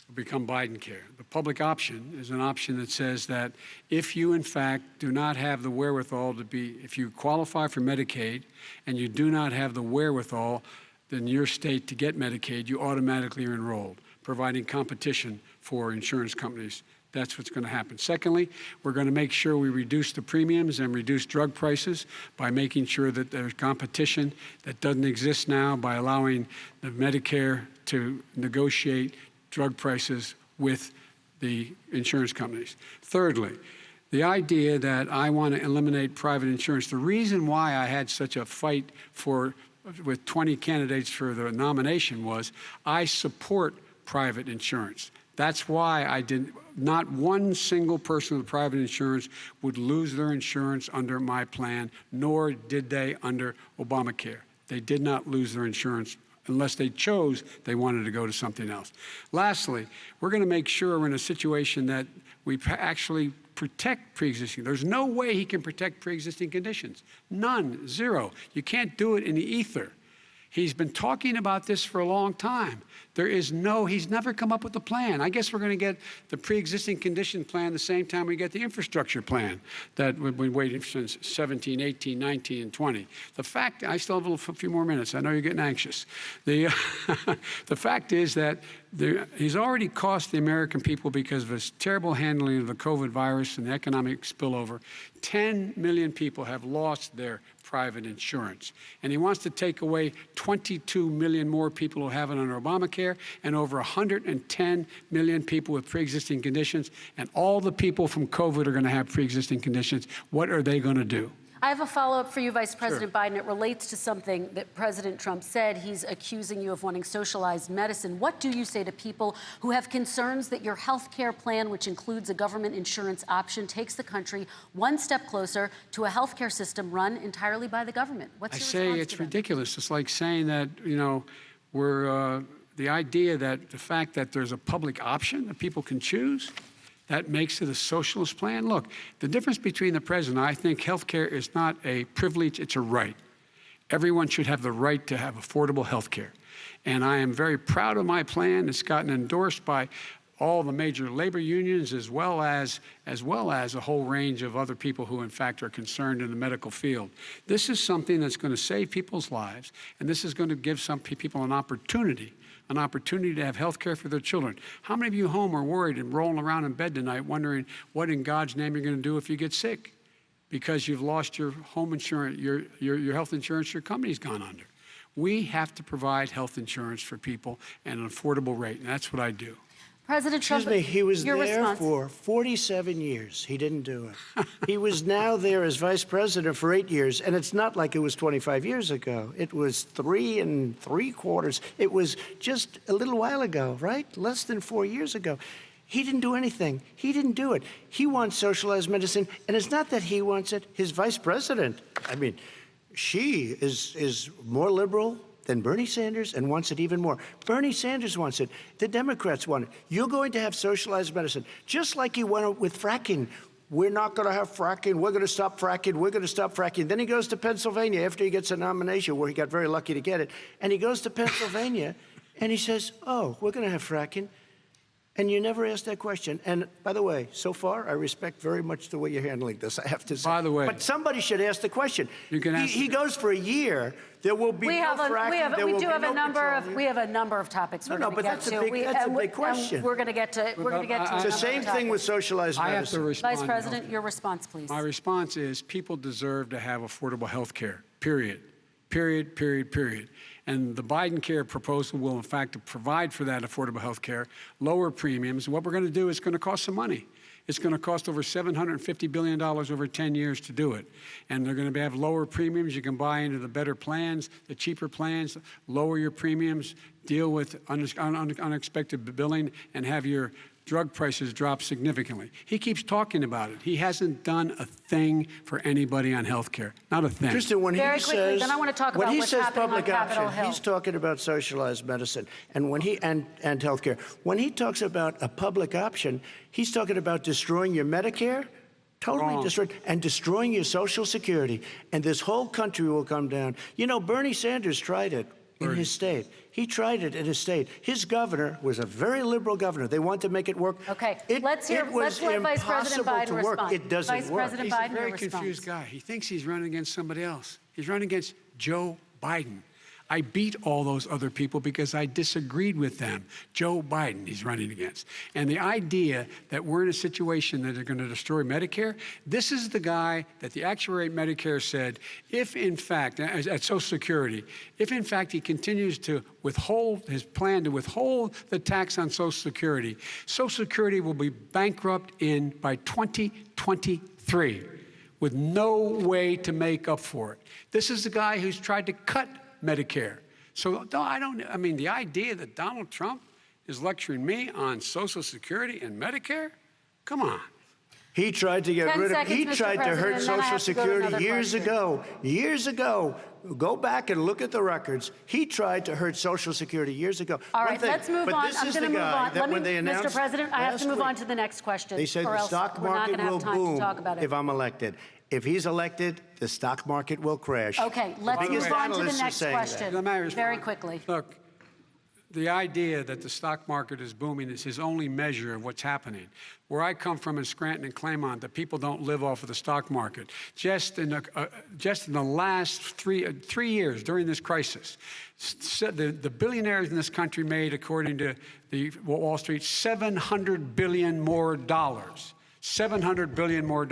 It'll become Biden care. The public option is an option that says that if you, in fact, do not have the wherewithal to be, if you qualify for Medicaid and you do not have the wherewithal in your state to get Medicaid, you automatically are enrolled, providing competition for insurance companies. That's what's going to happen. Secondly, we're going to make sure we reduce the premiums and reduce drug prices by making sure that there's competition that doesn't exist now by allowing the Medicare to negotiate drug prices with the insurance companies. Thirdly, the idea that I want to eliminate private insurance, the reason why I had such a fight with 20 candidates for the nomination was I support private insurance. That's why I didn't. Not one single person with private insurance would lose their insurance under my plan, nor did they under Obamacare. They did not lose their insurance unless they chose they wanted to go to something else. Lastly, we're going to make sure we're in a situation that we actually protect pre-existing. There's no way he can protect pre-existing conditions. None, zero. You can't do it in the ether. He's been talking about this for a long time. He's never come up with a plan. I guess we're going to get the pre-existing condition plan the same time we get the infrastructure plan that we've been waiting since 17, 18, 19, and 20. The fact, I still have a few more minutes. I know you're getting anxious. The fact is that he's already cost the American people, because of his terrible handling of the COVID virus and the economic spillover, 10 million people have lost their private insurance. And he wants to take away 22 million more people who have it under Obamacare, and over 110 million people with pre-existing conditions. And all the people from COVID are going to have pre-existing conditions. What are they going to do? I have a follow-up for you, Vice President Biden. It relates to something that President Trump said. He's accusing you of wanting socialized medicine. What do you say to people who have concerns that your health care plan, which includes a government insurance option, takes the country one step closer to a health care system run entirely by the government? What's your response to them? I say it's ridiculous. It's like saying that, the idea that the fact that there's a public option that people can choose, that makes it a socialist plan. Look, the difference between the president, I think health care is not a privilege, it's a right. Everyone should have the right to have affordable health care. And I am very proud of my plan. It's gotten endorsed by all the major labor unions, as well as a whole range of other people who, in fact, are concerned in the medical field. This is something that's going to save people's lives, and this is going to give some people an opportunity to have health care for their children. How many of you home are worried and rolling around in bed tonight wondering what in God's name you're going to do if you get sick because you've lost your home insurance, your health insurance your company's gone under? We have to provide health insurance for people at an affordable rate, and that's what I do. President Trump, excuse me, he was your there response. for 47 years. He didn't do it. He was now there as vice president for 8 years, and it's not like it was 25 years ago. It was 3 3/4. It was just a little while ago, right? Less than 4 years ago. He didn't do anything. He didn't do it. He wants socialized medicine, and it's not that he wants it. His vice president, I mean, she is more liberal than Bernie Sanders and wants it even more. Bernie Sanders wants it. The Democrats want it. You're going to have socialized medicine, just like you went with fracking. We're not going to have fracking. We're going to stop fracking. We're going to stop fracking. Then he goes to Pennsylvania after he gets a nomination, where he got very lucky to get it. And he goes to Pennsylvania and he says, oh, we're going to have fracking. And you never asked that question. And by the way, so far, I respect very much the way you're handling this, I have to say. By the way. But somebody should ask the question. You can ask. He goes for a year. There will be no fracking. We have a number of topics. No, but that's a big question. We're going to get to. It's the same thing with socialized medicine. I have to respond. Vice President, your response, please. My response is people deserve to have affordable health care, period. Period, period, period. And the Biden care proposal will, in fact, provide for that affordable health care, lower premiums. What we're going to do is going to cost some money. It's going to cost over $750 billion over 10 years to do it. And they're going to have lower premiums. You can buy into the better plans, the cheaper plans, lower your premiums, deal with unexpected billing, and have your drug prices drop significantly. He keeps talking about it. He hasn't done a thing for anybody on health care. Not a thing. Kristin, when Very he quickly, says, then I want to talk about what's happening on Capitol Hill. He's talking about socialized medicine and when he and healthcare. When he talks about a public option, he's talking about destroying your Medicare, totally destroying, and destroying your Social Security. And this whole country will come down. You know, Bernie Sanders tried it in his state. He tried it in his state. His governor was a very liberal governor. They wanted to make it work. Okay, let's let Vice President Biden respond. It doesn't work. Vice President Biden, He's a very confused guy. He thinks he's running against somebody else. He's running against Joe Biden. I beat all those other people because I disagreed with them. Joe Biden he's running against. And the idea that we're in a situation that they're going to destroy Medicare, this is the guy that the actuary at Medicare said, if in fact, at Social Security, if in fact he continues to withhold his plan to withhold the tax on Social Security will be bankrupt by 2023 with no way to make up for it. This is the guy who's tried to cut Medicare. So I mean, the idea that Donald Trump is lecturing me on Social Security and Medicare? Come on. He tried to get rid of, he tried to hurt Social Security years ago. Years ago. Go back and look at the records. He tried to hurt Social Security years ago. All right, let's move on. I'm going to move on. Mr. President, I have to move on to the next question. They said the stock market will boom if I'm elected. If he's elected, the stock market will crash. Okay, let's move on to the next question very quickly. Look, the idea that the stock market is booming is his only measure of what's happening. Where I come from in Scranton and Claymont, the people don't live off of the stock market. Just in the last three years during this crisis, the billionaires in this country made, according to the Wall Street, $700 billion more. $700 billion more.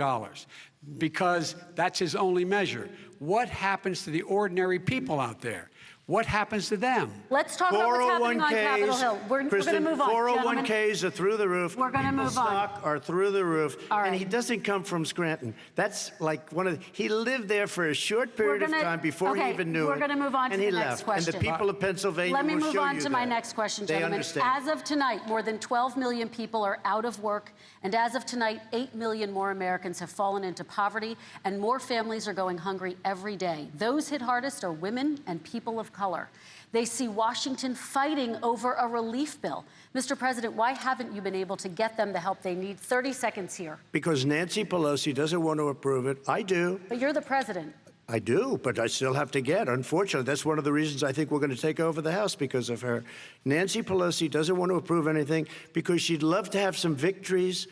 Because that's his only measure. What happens to the ordinary people out there? What happens to them? Let's talk about what's happening on Capitol Hill. We're going to move on. 401ks are through the roof. We're going to move on. Stock are through the roof. All right. And he doesn't come from Scranton. That's like he lived there for a short period of time before he even knew it. We're going to move on to the next question. And the people of Pennsylvania will show you that. Let me move on to my next question, gentlemen. Understand. As of tonight, more than 12 million people are out of work. And as of tonight, 8 million more Americans have fallen into poverty, and more families are going hungry every day. Those hit hardest are women and people of color. They see Washington fighting over a relief bill. Mr. President, why haven't you been able to get them the help they need? 30 seconds here. Because Nancy Pelosi doesn't want to approve it. I do. But you're the president. I do, but I still have to get. Unfortunately, that's one of the reasons I think we're going to take over the House, because of her. Nancy Pelosi doesn't want to approve anything because she'd love to have some victories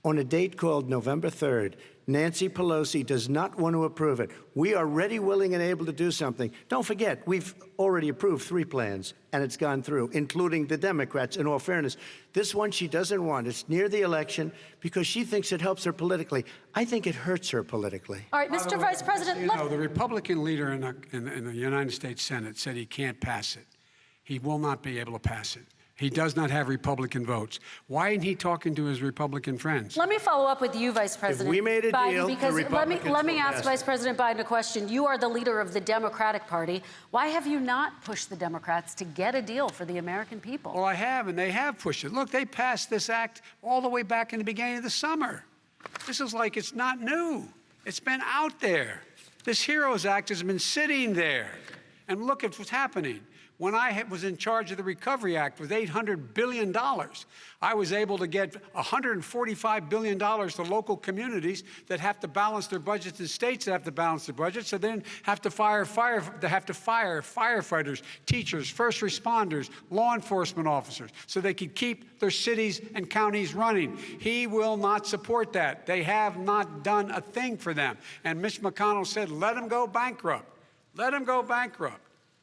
on a date called November 3rd. Nancy Pelosi does not want to approve it. We are ready, willing, and able to do something. Don't forget, we've already approved 3 plans, and it's gone through, including the Democrats, in all fairness. This one she doesn't want. It's near the election because she thinks it helps her politically. I think it hurts her politically. All right, Mr. Vice President. You know, the Republican leader in the United States Senate said he can't pass it. He will not be able to pass it. He does not have Republican votes. Why isn't he talking to his Republican friends? Let me follow up with you, Vice President If we made a deal, Biden, because the Republicans let me will ask pass Vice President Biden a question. You are the leader of the Democratic Party. Why have you not pushed the Democrats to get a deal for the American people? Well, I have, and they have pushed it. Look, they passed this act all the way back in the beginning of the summer. This is like it's not new. It's been out there. This HEROES Act has been sitting there. And look at what's happening. When I was in charge of the Recovery Act with $800 billion, I was able to get $145 billion to local communities that have to balance their budgets and states that have to balance their budgets, so then have to fire firefighters, teachers, first responders, law enforcement officers, so they could keep their cities and counties running. He will not support that. They have not done a thing for them. And Mitch McConnell said, let them go bankrupt. Let them go bankrupt.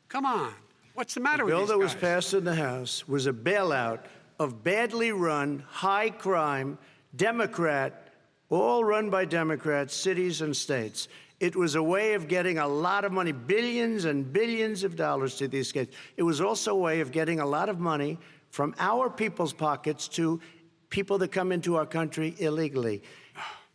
Come on. What's the matter with these guys? The bill that was passed in the House was a bailout of badly run, high-crime, Democrat, all run by Democrats, cities and states. It was a way of getting a lot of money, billions and billions of dollars to these states. It was also a way of getting a lot of money from our people's pockets to people that come into our country illegally.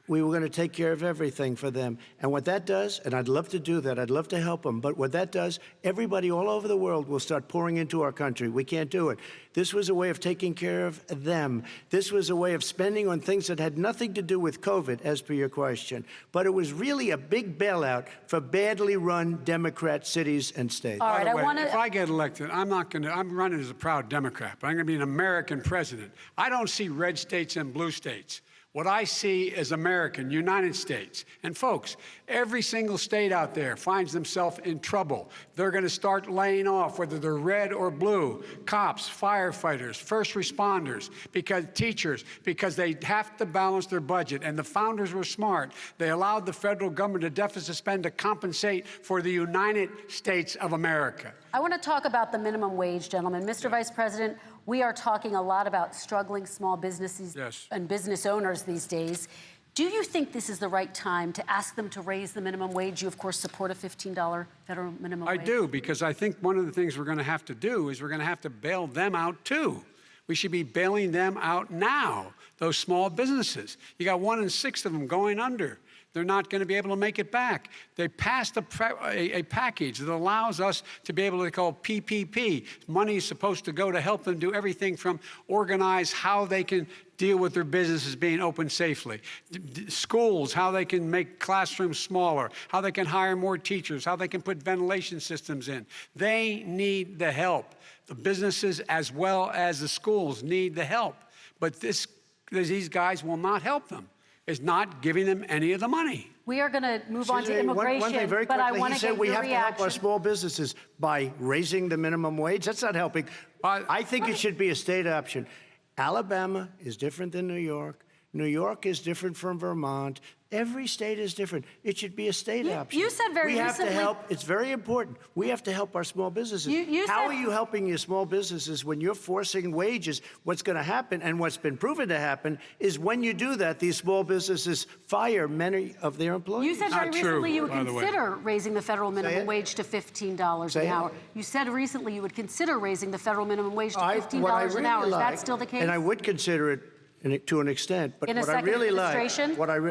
We were going to take care of everything for them. And what that does, and I'd love to do that, I'd love to help them, but what that does, everybody all over the world will start pouring into our country. We can't do it. This was a way of taking care of them. This was a way of spending on things that had nothing to do with COVID, as per your question. But it was really a big bailout for badly run Democrat cities and states. All right, If I get elected, I'm running as a proud Democrat, but I'm going to be an American president. I don't see red states and blue states. What I see is American, United States. And folks, every single state out there finds themselves in trouble. They're going to start laying off, whether they're red or blue, cops, firefighters, first responders, teachers, because they have to balance their budget. And the founders were smart. They allowed the federal government to deficit spend to compensate for the United States of America. I want to talk about the minimum wage, gentlemen. Mr. Vice President, we are talking a lot about struggling small businesses and business owners these days. Do you think this is the right time to ask them to raise the minimum wage? You, of course, support a $15 federal minimum wage. I do, because I think one of the things we're going to have to do is we're going to have to bail them out, too. We should be bailing them out now, those small businesses. You got 1 in 6 of them going under. They're not going to be able to make it back. They passed a package that allows us to be able to call PPP. Money is supposed to go to help them do everything from organize how they can deal with their businesses being open safely. Schools, how they can make classrooms smaller, how they can hire more teachers, how they can put ventilation systems in. They need the help. The businesses as well as the schools need the help. But these guys will not help them. Is not giving them any of the money. We are going to move on to immigration, one thing very but I quickly, want he to said get we your have to help our small businesses by raising the minimum wage. That's not helping. I think it should be a state option. Alabama is different than New York. New York is different from Vermont. Every state is different. It should be a state option. You said very recently. We have to help. It's very important. We have to help our small businesses. How are you helping your small businesses when you're forcing wages? What's going to happen, and what's been proven to happen, is when you do that, these small businesses fire many of their employees. You said very recently you would consider raising the federal minimum wage to $15 an hour. You said recently you would consider raising the federal minimum wage to $15 an hour. Is that still the case? And I would consider it to an extent, but what I really like,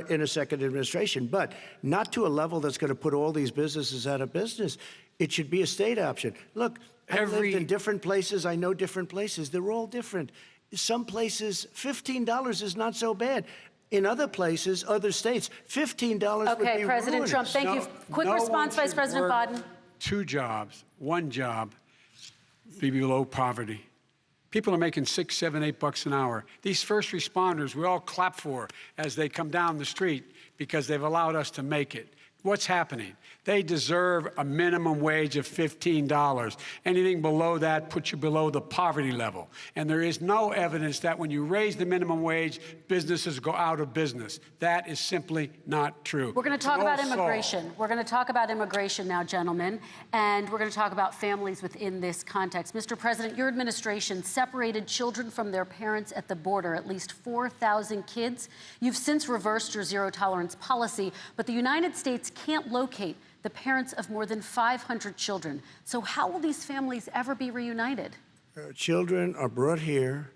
in a second administration, but not to a level that's going to put all these businesses out of business. It should be a state option. Look, I've lived in different places. I know different places. They're all different. Some places, $15 is not so bad. In other places, other states, $15 would be Okay, President ruinous. Trump, thank you. Quick response, Vice President Biden. 2 jobs, 1 job, be below poverty. People are making $6, $7, $8 an hour. These first responders, we all clap for as they come down the street because they've allowed us to make it. What's happening? They deserve a minimum wage of $15. Anything below that puts you below the poverty level. And there is no evidence that when you raise the minimum wage, businesses go out of business. That is simply not true. We're going to talk about immigration. We're going to talk about immigration now, gentlemen, and we're going to talk about families within this context. Mr. President, your administration separated children from their parents at the border, at least 4,000 kids. You've since reversed your zero-tolerance policy, but the United States can't locate the parents of more than 500 children. So how will these families ever be reunited? Children are brought here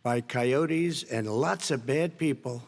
by coyotes and lots of bad people,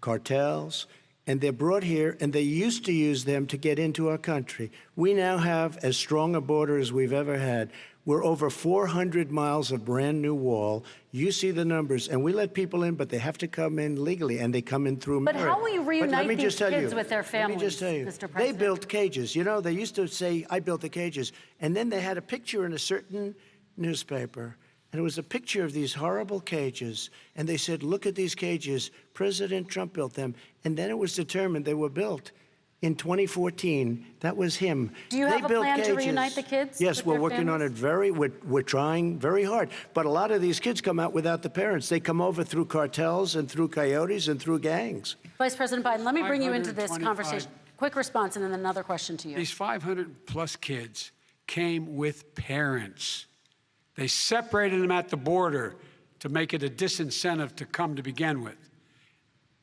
cartels, and they're brought here, and they used to use them to get into our country. We now have as strong a border as we've ever had. We're over 400 miles of brand new wall. You see the numbers, and we let people in, but they have to come in legally, and they come in through merit. But how will you reunite these kids with their families, Let me just tell you, Mr. President? They built cages. You know, they used to say, I built the cages, and then they had a picture in a certain newspaper, and it was a picture of these horrible cages, and they said, look at these cages. President Trump built them, and then it was determined they were built in 2014. That was him. Do you have a plan to reunite the kids? Yes, we're working on it we're trying very hard. But a lot of these kids come out without the parents. They come over through cartels and through coyotes and through gangs. Vice President Biden, let me bring you into this conversation. Quick response and then another question to you. These 500-plus kids came with parents. They separated them at the border to make it a disincentive to come to begin with.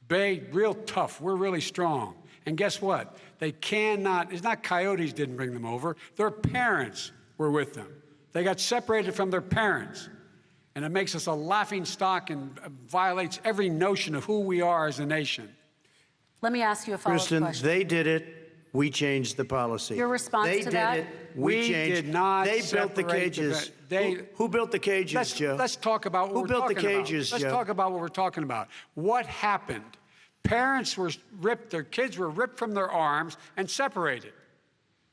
Real tough. We're really strong. And guess what? They cannot, it's not coyotes didn't bring them over. Their parents were with them. They got separated from their parents. And it makes us a laughing stock and violates every notion of who we are as a nation. Let me ask you a follow-up Kristin, question. they did it. We changed the policy. Your response they to that? They did it. We changed. did not They built the separate cages. They, who built the cages, Joe? Let's talk about what who we're built talking the cages, about. Joe? Let's talk about what we're talking about. What happened? Parents were ripped, their kids were ripped from their arms and separated.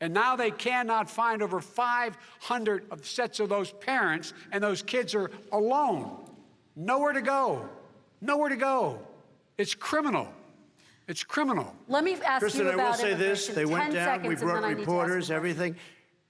And now they cannot find over 500 sets of those parents, and those kids are alone. Nowhere to go. Nowhere to go. It's criminal. It's criminal. Let me ask Kristin, you I will about say this. immigration. They went 10 down. seconds, We and then brought I need to ask reporters, you a question. everything.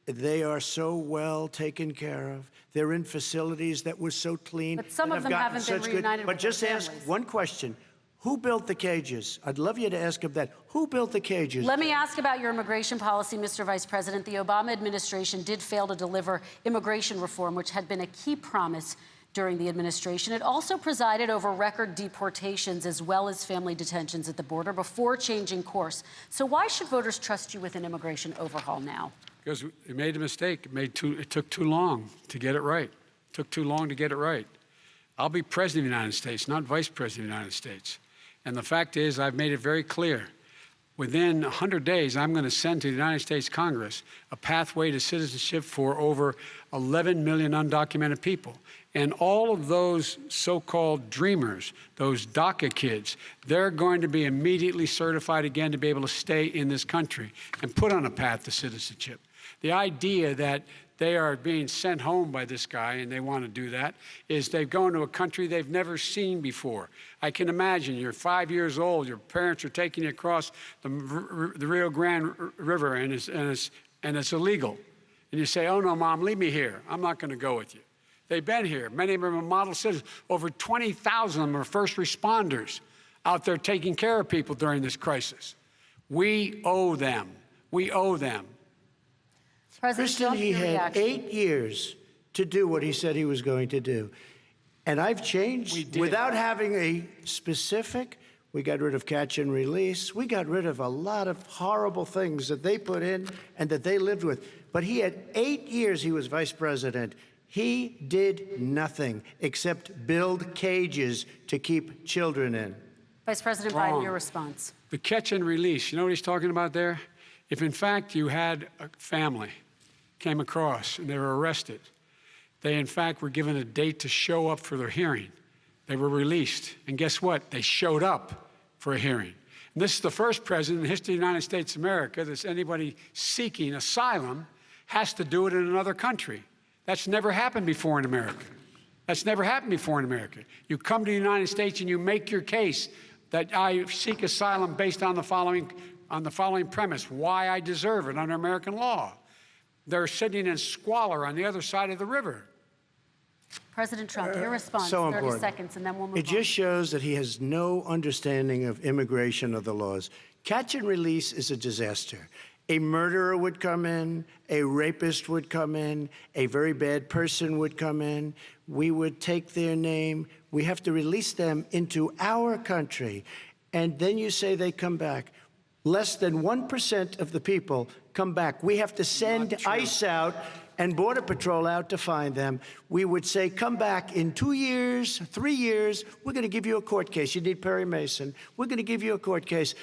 They are so well taken care of. They're in facilities that were so clean. But some that of them gotten haven't been such reunited But with their just ask families. one question. Who built the cages? I'd love you to ask him that. Who built the cages? Let me ask about your immigration policy, Mr. Vice President. The Obama administration did fail to deliver immigration reform, which had been a key promise during the administration. It also presided over record deportations as well as family detentions at the border before changing course. So why should voters trust you with an immigration overhaul now? Because we made a mistake. It took too long to get it right. It took too long to get it right. I'll be president of the United States, not vice president of the United States. And the fact is, I've made it very clear. Within 100 days, I'm going to send to the United States Congress a pathway to citizenship for over 11 million undocumented people. And all of those so-called dreamers, those DACA kids, they're going to be immediately certified again to be able to stay in this country and put on a path to citizenship. The idea that they are being sent home by this guy, and they want to do that, is they've gone to a country they've never seen before. I can imagine you're 5 years old, your parents are taking you across the Rio Grande River, and it's illegal. And you say, oh, no, Mom, leave me here. I'm not going to go with you. They've been here. Many of them are model citizens. Over 20,000 of them are first responders out there taking care of people during this crisis. We owe them. We owe them. Kristin, he had 8 years to do what he said he was going to do. And I've changed without having a specific. We got rid of catch and release. We got rid of a lot of horrible things that they put in and that they lived with. But he had 8 years he was vice president. He did nothing except build cages to keep children in. Vice President Biden, your response. The catch and release, you know what he's talking about there? If, in fact, you had a family came across and they were arrested, they, in fact, were given a date to show up for their hearing. They were released. And guess what? They showed up for a hearing. And this is the first president in the history of the United States of America that anybody seeking asylum has to do it in another country. That's never happened before in America. That's never happened before in America. You come to the United States and you make your case that I seek asylum based on the following premise, why I deserve it under American law. They're sitting in squalor on the other side of the river. President Trump, your response, so 30 important. seconds, and then we'll move on. It just shows that he has no understanding of immigration or the laws. Catch and release is a disaster. A murderer would come in, a rapist would come in, a very bad person would come in. We would take their name. We have to release them into our country. And then you say they come back. Less than 1% of the people come back. We have to send ICE out and Border Patrol out to find them. We would say, come back in 2 years, 3 years. We're going to give you a court case. You need Perry Mason. We're going to give you a court case.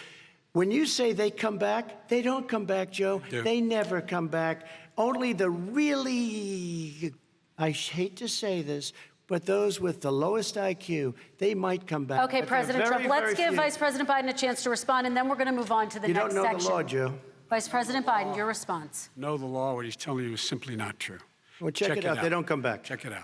When you say they come back, they don't come back, Joe. They never come back. Only the really, I hate to say this, but those with the lowest IQ, they might come back. Okay, President Trump, let's give Vice President Biden a chance to respond, and then we're going to move on to the next section. You don't know the law, Joe. Vice President Biden, your response. Know the law, what he's telling you is simply not true. Well, check it out. They don't come back. Check it out.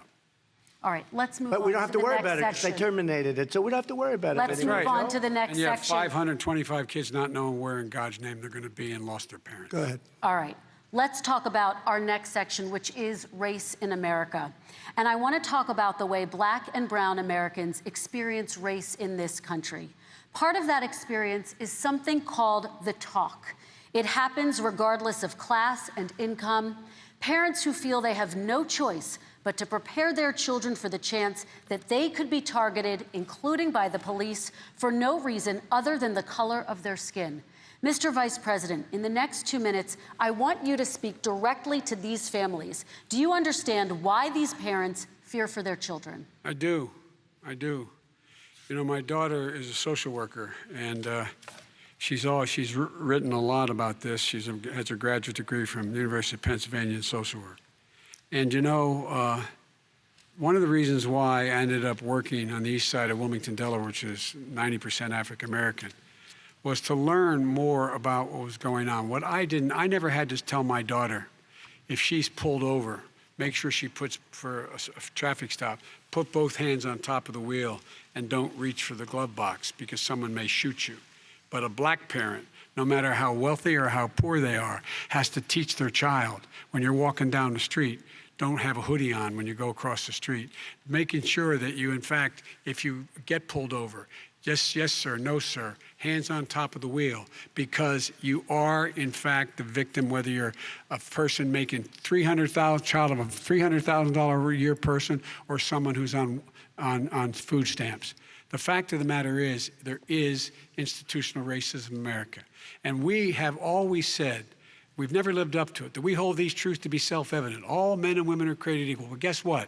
All right, let's move on. But we don't have to worry about it because they section. terminated it, so we don't have to worry about it Let's anymore. move on to the next And you have section. 525 kids not knowing where in God's name they're going to be and lost their parents. Go ahead. All right. Let's talk about our next section, which is race in America. And I want to talk about the way Black and brown Americans experience race in this country. Part of that experience is something called the talk. It happens regardless of class and income. Parents who feel they have no choice but to prepare their children for the chance that they could be targeted, including by the police, for no reason other than the color of their skin. Mr. Vice President, in the next 2 minutes, I want you to speak directly to these families. Do you understand why these parents fear for their children? I do. I do. You know, my daughter is a social worker, and she's written a lot about this. She has her graduate degree from the University of Pennsylvania in social work. And you know, one of the reasons why I ended up working on the east side of Wilmington, Delaware, which is 90% African American, was to learn more about what was going on. I never had to tell my daughter, if she's pulled over, make sure she puts, for a traffic stop, put both hands on top of the wheel and don't reach for the glove box because someone may shoot you. But a black parent, no matter how wealthy or how poor they are, has to teach their child, when you're walking down the street, don't have a hoodie on when you go across the street. Making sure that you, in fact, if you get pulled over, just yes, sir, no, sir, hands on top of the wheel, because you are, in fact, the victim, whether you're a person making child of a $300,000 a year person or someone who's on food stamps. The fact of the matter is, there is institutional racism in America. And we have always said, we've never lived up to it, that we hold these truths to be self-evident. All men and women are created equal. But guess what?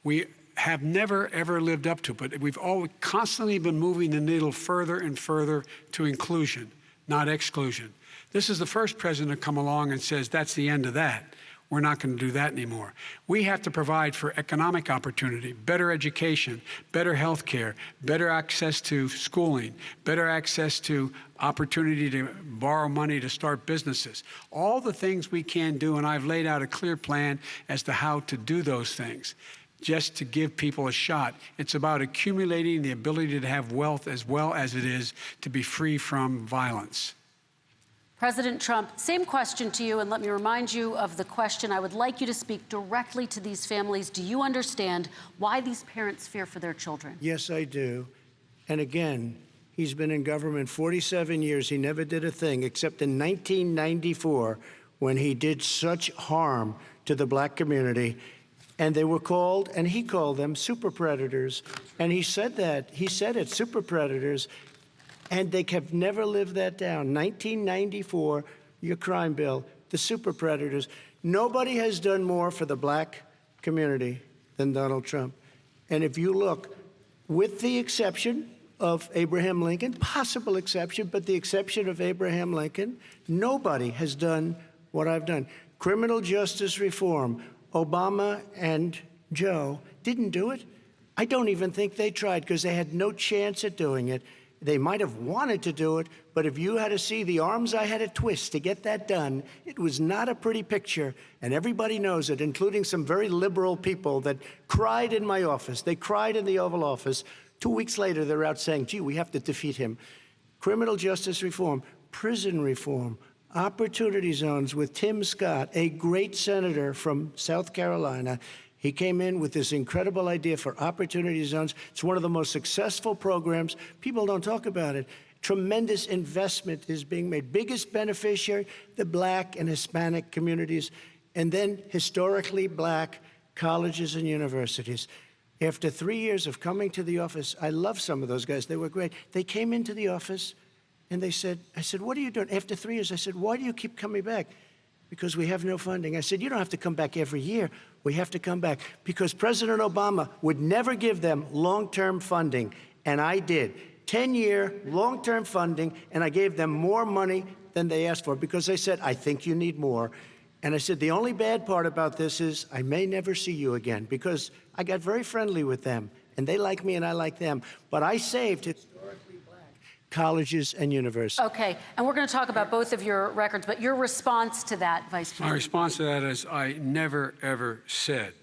We have never, ever lived up to it, but we've always constantly been moving the needle further and further to inclusion, not exclusion. This is the first president to come along and says, that's the end of that. We're not going to do that anymore. We have to provide for economic opportunity, better education, better health care, better access to schooling, better access to opportunity to borrow money to start businesses. All the things we can do, and I've laid out a clear plan as to how to do those things, just to give people a shot. It's about accumulating the ability to have wealth as well as it is to be free from violence. President Trump, same question to you, and let me remind you of the question. I would like you to speak directly to these families. Do you understand why these parents fear for their children? Yes, I do. And again, he's been in government 47 years. He never did a thing except in 1994 when he did such harm to the black community. And they were called, and he called them super predators. And he said that. He said it, super predators. And they have never lived that down. 1994, your crime bill, the super predators. Nobody has done more for the black community than Donald Trump. And if you look, with the exception of Abraham Lincoln, possible exception, but the exception of Abraham Lincoln, nobody has done what I've done. Criminal justice reform, Obama and Joe didn't do it. I don't even think they tried because they had no chance at doing it. They might have wanted to do it, but if you had to see the arms I had to twist to get that done, it was not a pretty picture, and everybody knows it, including some very liberal people that cried in my office. They cried in the Oval Office. 2 weeks later, they're out saying, gee, we have to defeat him. Criminal justice reform, prison reform, opportunity zones with Tim Scott, a great senator from South Carolina. He came in with this incredible idea for opportunity zones. It's one of the most successful programs. People don't talk about it. Tremendous investment is being made. Biggest beneficiary, the black and Hispanic communities, and then historically black colleges and universities. After 3 years of coming to the office, I love some of those guys. They were great. They came into the office and they said, I said, what are you doing? After 3 years, I said, why do you keep coming back? Because we have no funding. I said, you don't have to come back every year. We have to come back because President Obama would never give them long-term funding, and I did. 10-year long-term funding, and I gave them more money than they asked for because they said, I think you need more. And I said, the only bad part about this is I may never see you again because I got very friendly with them, and they like me and I like them. But I saved historically black colleges and universities. Okay, and we're going to talk about both of your records, but your response to that, Vice President? My response to that is I never, ever said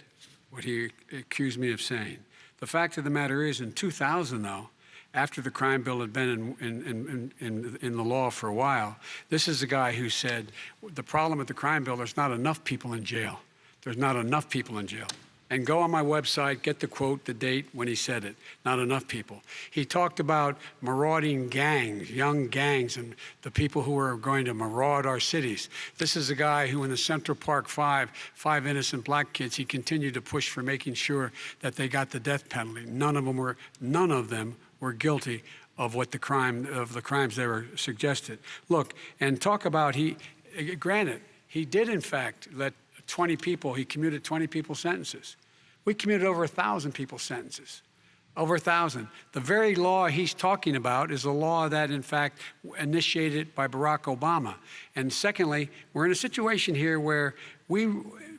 what he accused me of saying. The fact of the matter is, in 2000, though, after the crime bill had been in the law for a while, this is a guy who said, the problem with the crime bill, there's not enough people in jail. There's not enough people in jail. And go on my website, get the quote, the date when he said it. Not enough people. He talked about marauding gangs, young gangs, and the people who are going to maraud our cities. This is a guy who in the Central Park five innocent black kids, he continued to push for making sure that they got the death penalty. None of them were guilty of the crimes they were suggested. Look, and talk about granted, he did in fact let 20 people, he commuted 20 people's sentences. We commuted over 1,000 people's sentences. Over 1,000. The very law he's talking about is a law that, in fact, initiated by Barack Obama. And secondly, we're in a situation here where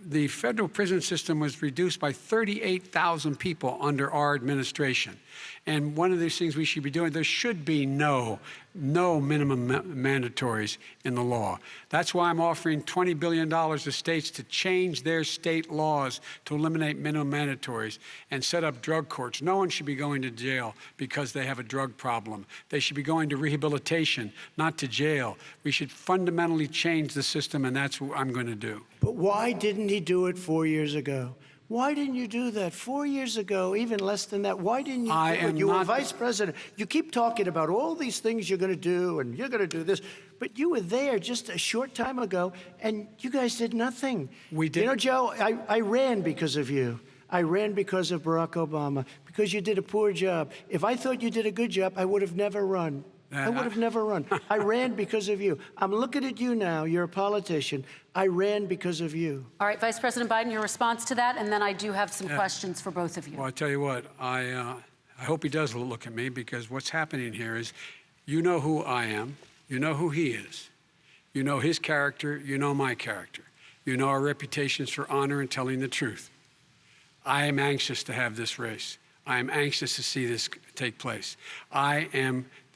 the federal prison system was reduced by 38,000 people under our administration. And one of these things we should be doing, there should be no minimum mandatories in the law. That's why I'm offering $20 billion to states to change their state laws to eliminate minimum mandatories and set up drug courts. No one should be going to jail because they have a drug problem. They should be going to rehabilitation, not to jail. We should fundamentally change the system, and that's what I'm going to do. But why didn't he do it 4 years ago? Why didn't you do that 4 years ago, even less than that? Why didn't you do it? You were vice president. You keep talking about all these things you're going to do, and you're going to do this. But you were there just a short time ago, and you guys did nothing. We did. You know, Joe, I ran because of you. I ran because of Barack Obama, because you did a poor job. If I thought you did a good job, I would have never run. I would have never run. I ran because of you. I'm looking at you now. You're a politician. I ran because of you. All right, Vice President Biden, your response to that, and then I do have some questions for both of you. Well, I tell you what, I hope he does look at me, because what's happening here is, you know who I am, you know who he is, you know his character, you know my character, you know our reputations for honor and telling the truth. I am anxious to have this race. I am anxious to see this take place.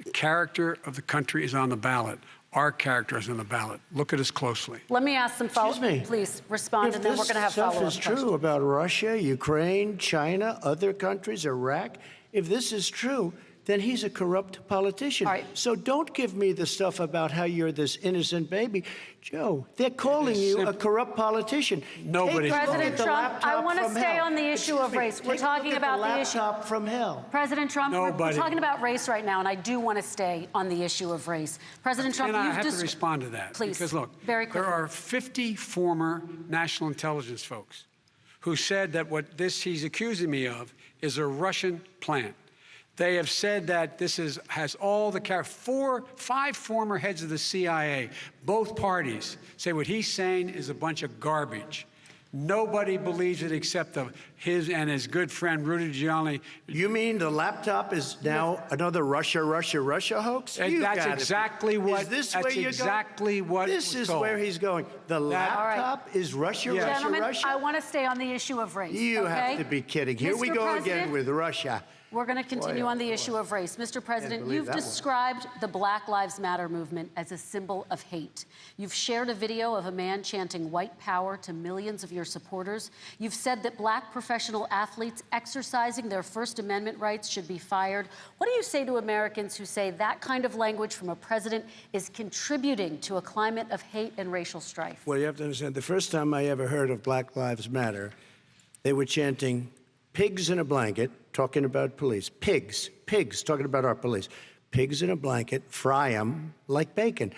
The character of the country is on the ballot. Our character is on the ballot. Look at us closely. Let me ask some follow-up. Please respond, and then we're going to have follow-up questions. If this stuff is true about Russia, Ukraine, China, other countries, Iraq, if this is true, then he's a corrupt politician. All right. So don't give me the stuff about how you're this innocent baby. Joe, they're calling you a corrupt politician. Nobody's President Trump, I want to stay on the issue of race. We're talking about the issue. Laptop from hell. President Trump, we're talking about race right now, and I do want to stay on the issue of race. President Trump, and I have to respond to that. Please, because look, very quickly. There are 50 former national intelligence folks who said that what he's accusing me of is a Russian plant. They have said that this has all the five former heads of the CIA, both parties, say what he's saying is a bunch of garbage. Nobody believes it except his and his good friend Rudy Giuliani. You mean the laptop is now another Russia hoax? That's exactly what. Is this where you're going? This is where he's going. The laptop is Russia. Gentlemen, I want to stay on the issue of race. You have to be kidding. Here we go again with Russia. We're going to continue on the issue of race. Mr. President, you've described the Black Lives Matter movement as a symbol of hate. You've shared a video of a man chanting white power to millions of your supporters. You've said that black professional athletes exercising their First Amendment rights should be fired. What do you say to Americans who say that kind of language from a president is contributing to a climate of hate and racial strife? Well, you have to understand, the first time I ever heard of Black Lives Matter, they were chanting pigs in a blanket, talking about police. Pigs, talking about our police. Pigs in a blanket, fry them like bacon.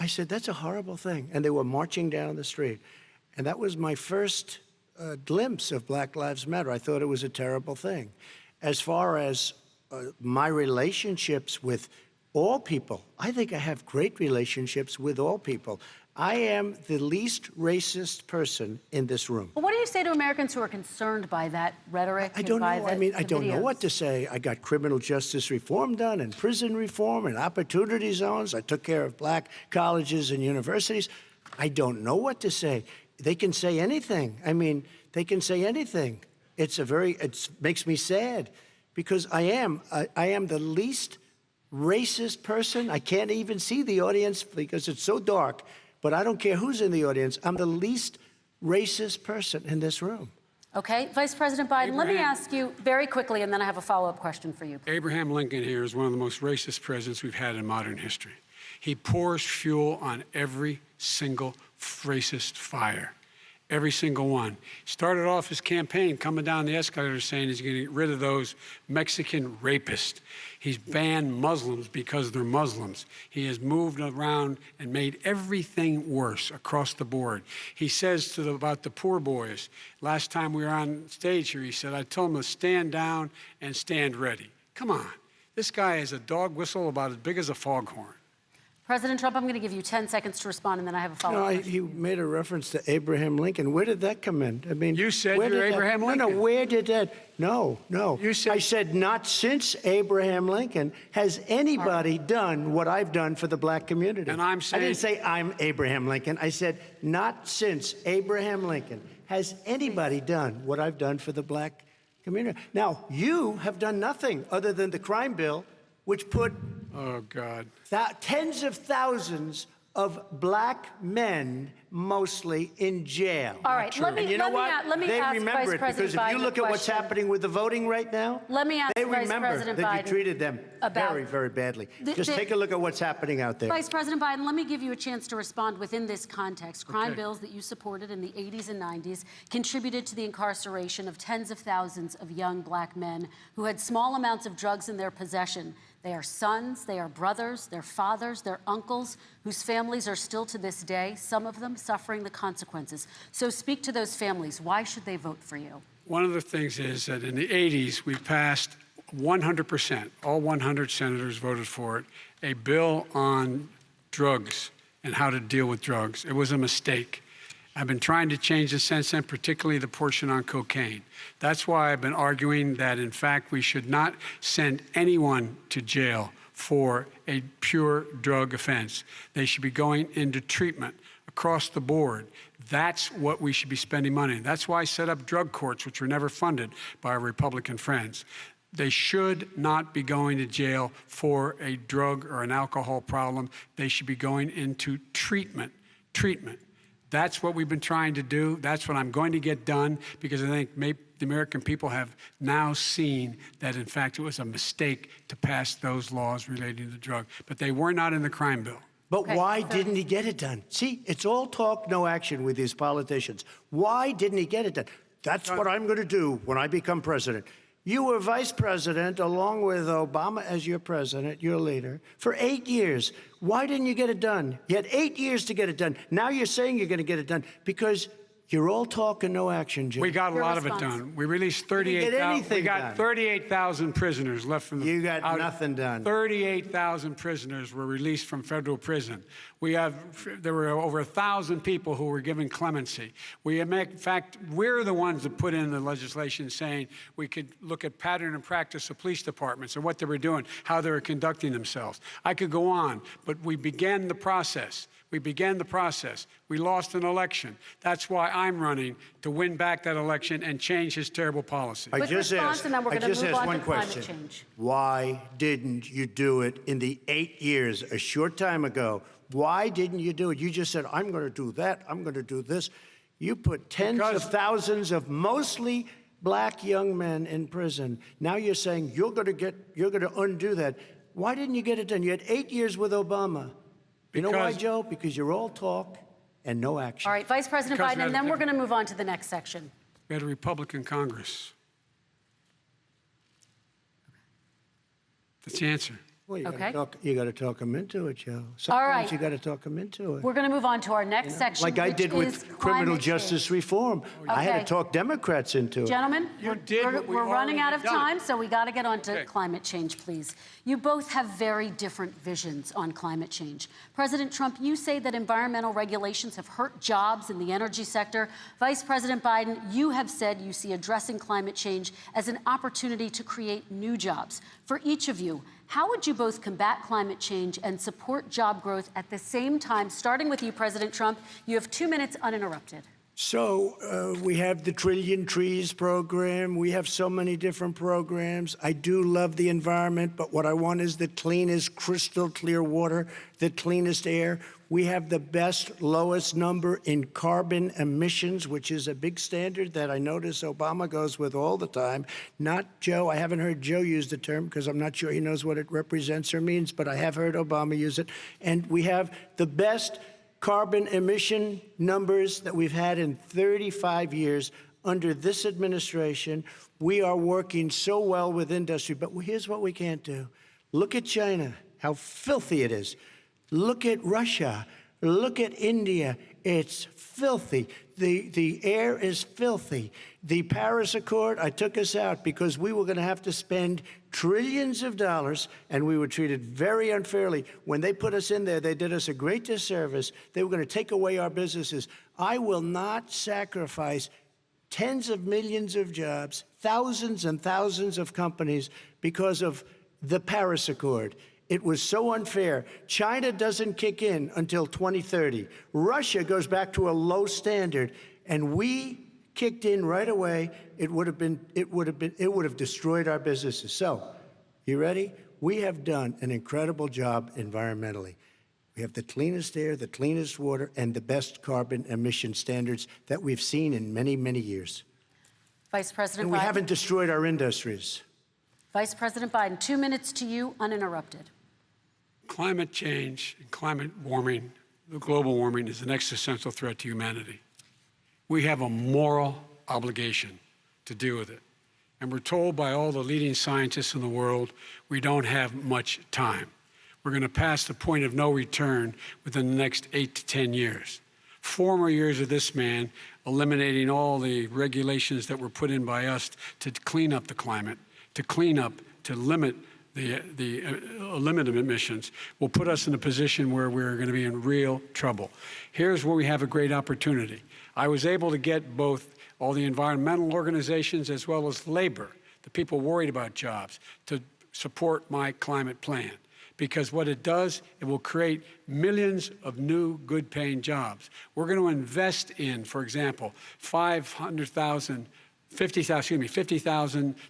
I said, that's a horrible thing. And they were marching down the street. And that was my first glimpse of Black Lives Matter. I thought it was a terrible thing. As far as my relationships with all people, I think I have great relationships with all people. I am the least racist person in this room. Well, what do you say to Americans who are concerned by that rhetoric? I don't know. I mean, I don't know what to say. I got criminal justice reform done, and prison reform, and opportunity zones. I took care of black colleges and universities. I don't know what to say. They can say anything. I mean, they can say anything. It makes me sad, because I am the least racist person. I can't even see the audience because it's so dark. But I don't care who's in the audience. I'm the least racist person in this room. Okay. Vice President Biden, let me ask you very quickly, and then I have a follow-up question for you. Abraham Lincoln here is one of the most racist presidents we've had in modern history. He pours fuel on every single racist fire. Every single one. Started off his campaign coming down the escalator saying he's going to get rid of those Mexican rapists. He's banned Muslims because they're Muslims. He has moved around and made everything worse across the board. He says about the poor boys, last time we were on stage here, he said, I told them to stand down and stand ready. Come on. This guy is a dog whistle about as big as a foghorn. President Trump, I'm going to give you 10 seconds to respond, and then I have a follow-up question. You made a reference to Abraham Lincoln. Where did that come in? I mean, You said you're Abraham Lincoln. No, where did that? No. You said, I said not since Abraham Lincoln has anybody done what I've done for the black community. And I'm saying, I didn't say I'm Abraham Lincoln. I said not since Abraham Lincoln has anybody done what I've done for the black community. Now, you have done nothing other than the crime bill, which put oh, God, tens of thousands of black men, mostly, in jail. All right, let me and you know what? ask They Vice remember it President because if you Biden look a at what's question. happening with the voting right now, Let me ask they Vice remember President that Biden you treated them about very, very badly. Just take a look at what's happening out there. Vice President Biden, let me give you a chance to respond within this context. Crime bills that you supported in the 80s and 90s contributed to the incarceration of tens of thousands of young black men who had small amounts of drugs in their possession. They are sons, they are brothers, they're fathers, they're uncles, whose families are still to this day, some of them suffering the consequences. So speak to those families. Why should they vote for you? one of the things is that in the 80s, we passed 100%, all 100 senators voted for it, a bill on drugs and how to deal with drugs. It was a mistake. I've been trying to change it since then, particularly the portion on cocaine. That's why I've been arguing that, in fact, we should not send anyone to jail for a pure drug offense. They should be going into treatment across the board. That's what we should be spending money on. That's why I set up drug courts, which were never funded by our Republican friends. They should not be going to jail for a drug or an alcohol problem. They should be going into treatment. That's what we've been trying to do. That's what I'm going to get done, because I think the American people have now seen that, in fact, it was a mistake to pass those laws relating to drug. But they were not in the crime bill. But why didn't he get it done? See, it's all talk, no action with these politicians. Why didn't he get it done? That's what I'm going to do when I become president. You were vice president, along with Obama as your president, your leader, for 8 years. Why didn't you get it done? You had 8 years to get it done. Now you're saying you're going to get it done because you're all talk and no action, Jim. We got a lot of it done. We released 38,000. We got 38,000 prisoners left from the. You got nothing done. 38,000 prisoners were released from federal prison. There were over 1,000 people who were given clemency. In fact, we're the ones that put in the legislation saying we could look at pattern and practice of police departments and what they were doing, how they were conducting themselves. I could go on, but we began the process. We lost an election. That's why I'm running, to win back that election and change his terrible policy. I just asked one question. Why didn't you do it in the 8 years, a short time ago? Why didn't you do it? You just said, I'm going to do that, I'm going to do this. You put tens of thousands of mostly black young men in prison. Now you're saying you're going to undo that. Why didn't you get it done? You had 8 years with Obama. You know why, Joe? Because you're all talk and no action. All right, Vice President Biden, and then we're going to move on to the next section. We had a Republican Congress. That's the answer. Well, you got to talk them into it, Joe. Sometimes all right. You got to talk them into it. We're going to move on to our next section, like I did with criminal justice reform. I had to talk Democrats into it. Gentlemen, we're running out of time, so we got to get on to climate change, please. You both have very different visions on climate change. President Trump, you say that environmental regulations have hurt jobs in the energy sector. Vice President Biden, you have said you see addressing climate change as an opportunity to create new jobs. For each of you, how would you both combat climate change and support job growth at the same time? Starting with you, President Trump, you have 2 minutes uninterrupted. So we have the Trillion Trees program. We have so many different programs. I do love the environment, but what I want is the cleanest, crystal clear water, the cleanest air. We have the best, lowest number in carbon emissions, which is a big standard that I notice Obama goes with all the time. Not Joe. I haven't heard Joe use the term because I'm not sure he knows what it represents or means, but I have heard Obama use it. And we have the best carbon emission numbers that we've had in 35 years under this administration. We are working so well with industry, but here's what we can't do. Look at China, how filthy it is. Look at Russia. Look at India. It's filthy. The air is filthy. The Paris Accord, I took us out because we were going to have to spend trillions of dollars, and we were treated very unfairly. When they put us in there, they did us a great disservice. They were going to take away our businesses. I will not sacrifice tens of millions of jobs, thousands and thousands of companies because of the Paris Accord. It was so unfair. China doesn't kick in until 2030. Russia goes back to a low standard, and we kicked in right away. It would have destroyed our businesses. So, you ready? We have done an incredible job environmentally. We have the cleanest air, the cleanest water, and the best carbon emission standards that we've seen in many, many years. Vice President And we Biden. haven't destroyed our industries. Vice President Biden, 2 minutes to you, uninterrupted. Climate change and climate warming, the global warming, is an existential threat to humanity. We have a moral obligation to deal with it. And we're told by all the leading scientists in the world we don't have much time. We're going to pass the point of no return within the next 8 to 10 years. 4 more years of this man eliminating all the regulations that were put in by us to clean up the climate, to limit limit of emissions will put us in a position where we're going to be in real trouble. Here's where we have a great opportunity. I was able to get both all the environmental organizations as well as labor, the people worried about jobs, to support my climate plan. Because what it does, it will create millions of new good-paying jobs. We're going to invest in, for example, 50,000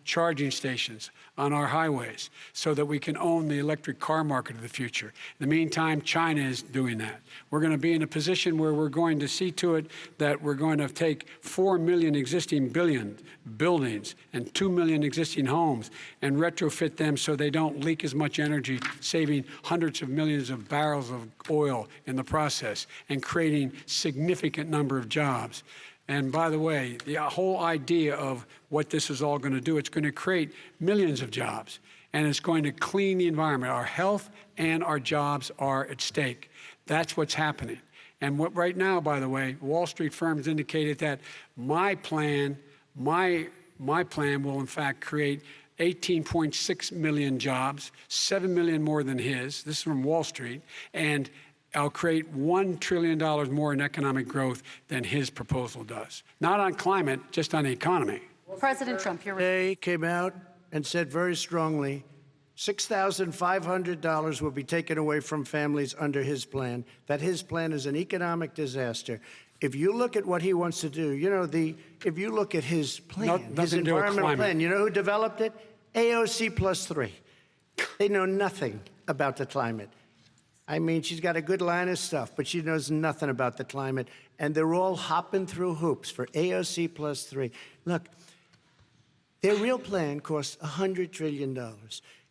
charging stations on our highways so that we can own the electric car market of the future. In the meantime, China is doing that. We're going to be in a position where we're going to see to it that we're going to take 4 million existing buildings and 2 million existing homes and retrofit them so they don't leak as much energy, saving hundreds of millions of barrels of oil in the process and creating significant number of jobs. And by the way, the whole idea of what this is all going to do, it's going to create millions of jobs, and it's going to clean the environment. Our health and our jobs are at stake. That's what's happening. And what right now, by the way, Wall Street firms indicated that my plan will in fact create 18.6 million jobs, 7 million more than his. This is from Wall Street. And I'll create $1 trillion more in economic growth than his proposal does. Not on climate, just on the economy. President Trump, you're They came out and said very strongly, $6,500 will be taken away from families under his plan, that his plan is an economic disaster. If you look at what he wants to do, you know, if you look at his plan, his environmental plan, you know who developed it? AOC plus 3. They know nothing about the climate. I mean, she's got a good line of stuff, but she knows nothing about the climate. And they're all hopping through hoops for AOC plus 3. Look, their real plan costs $100 trillion.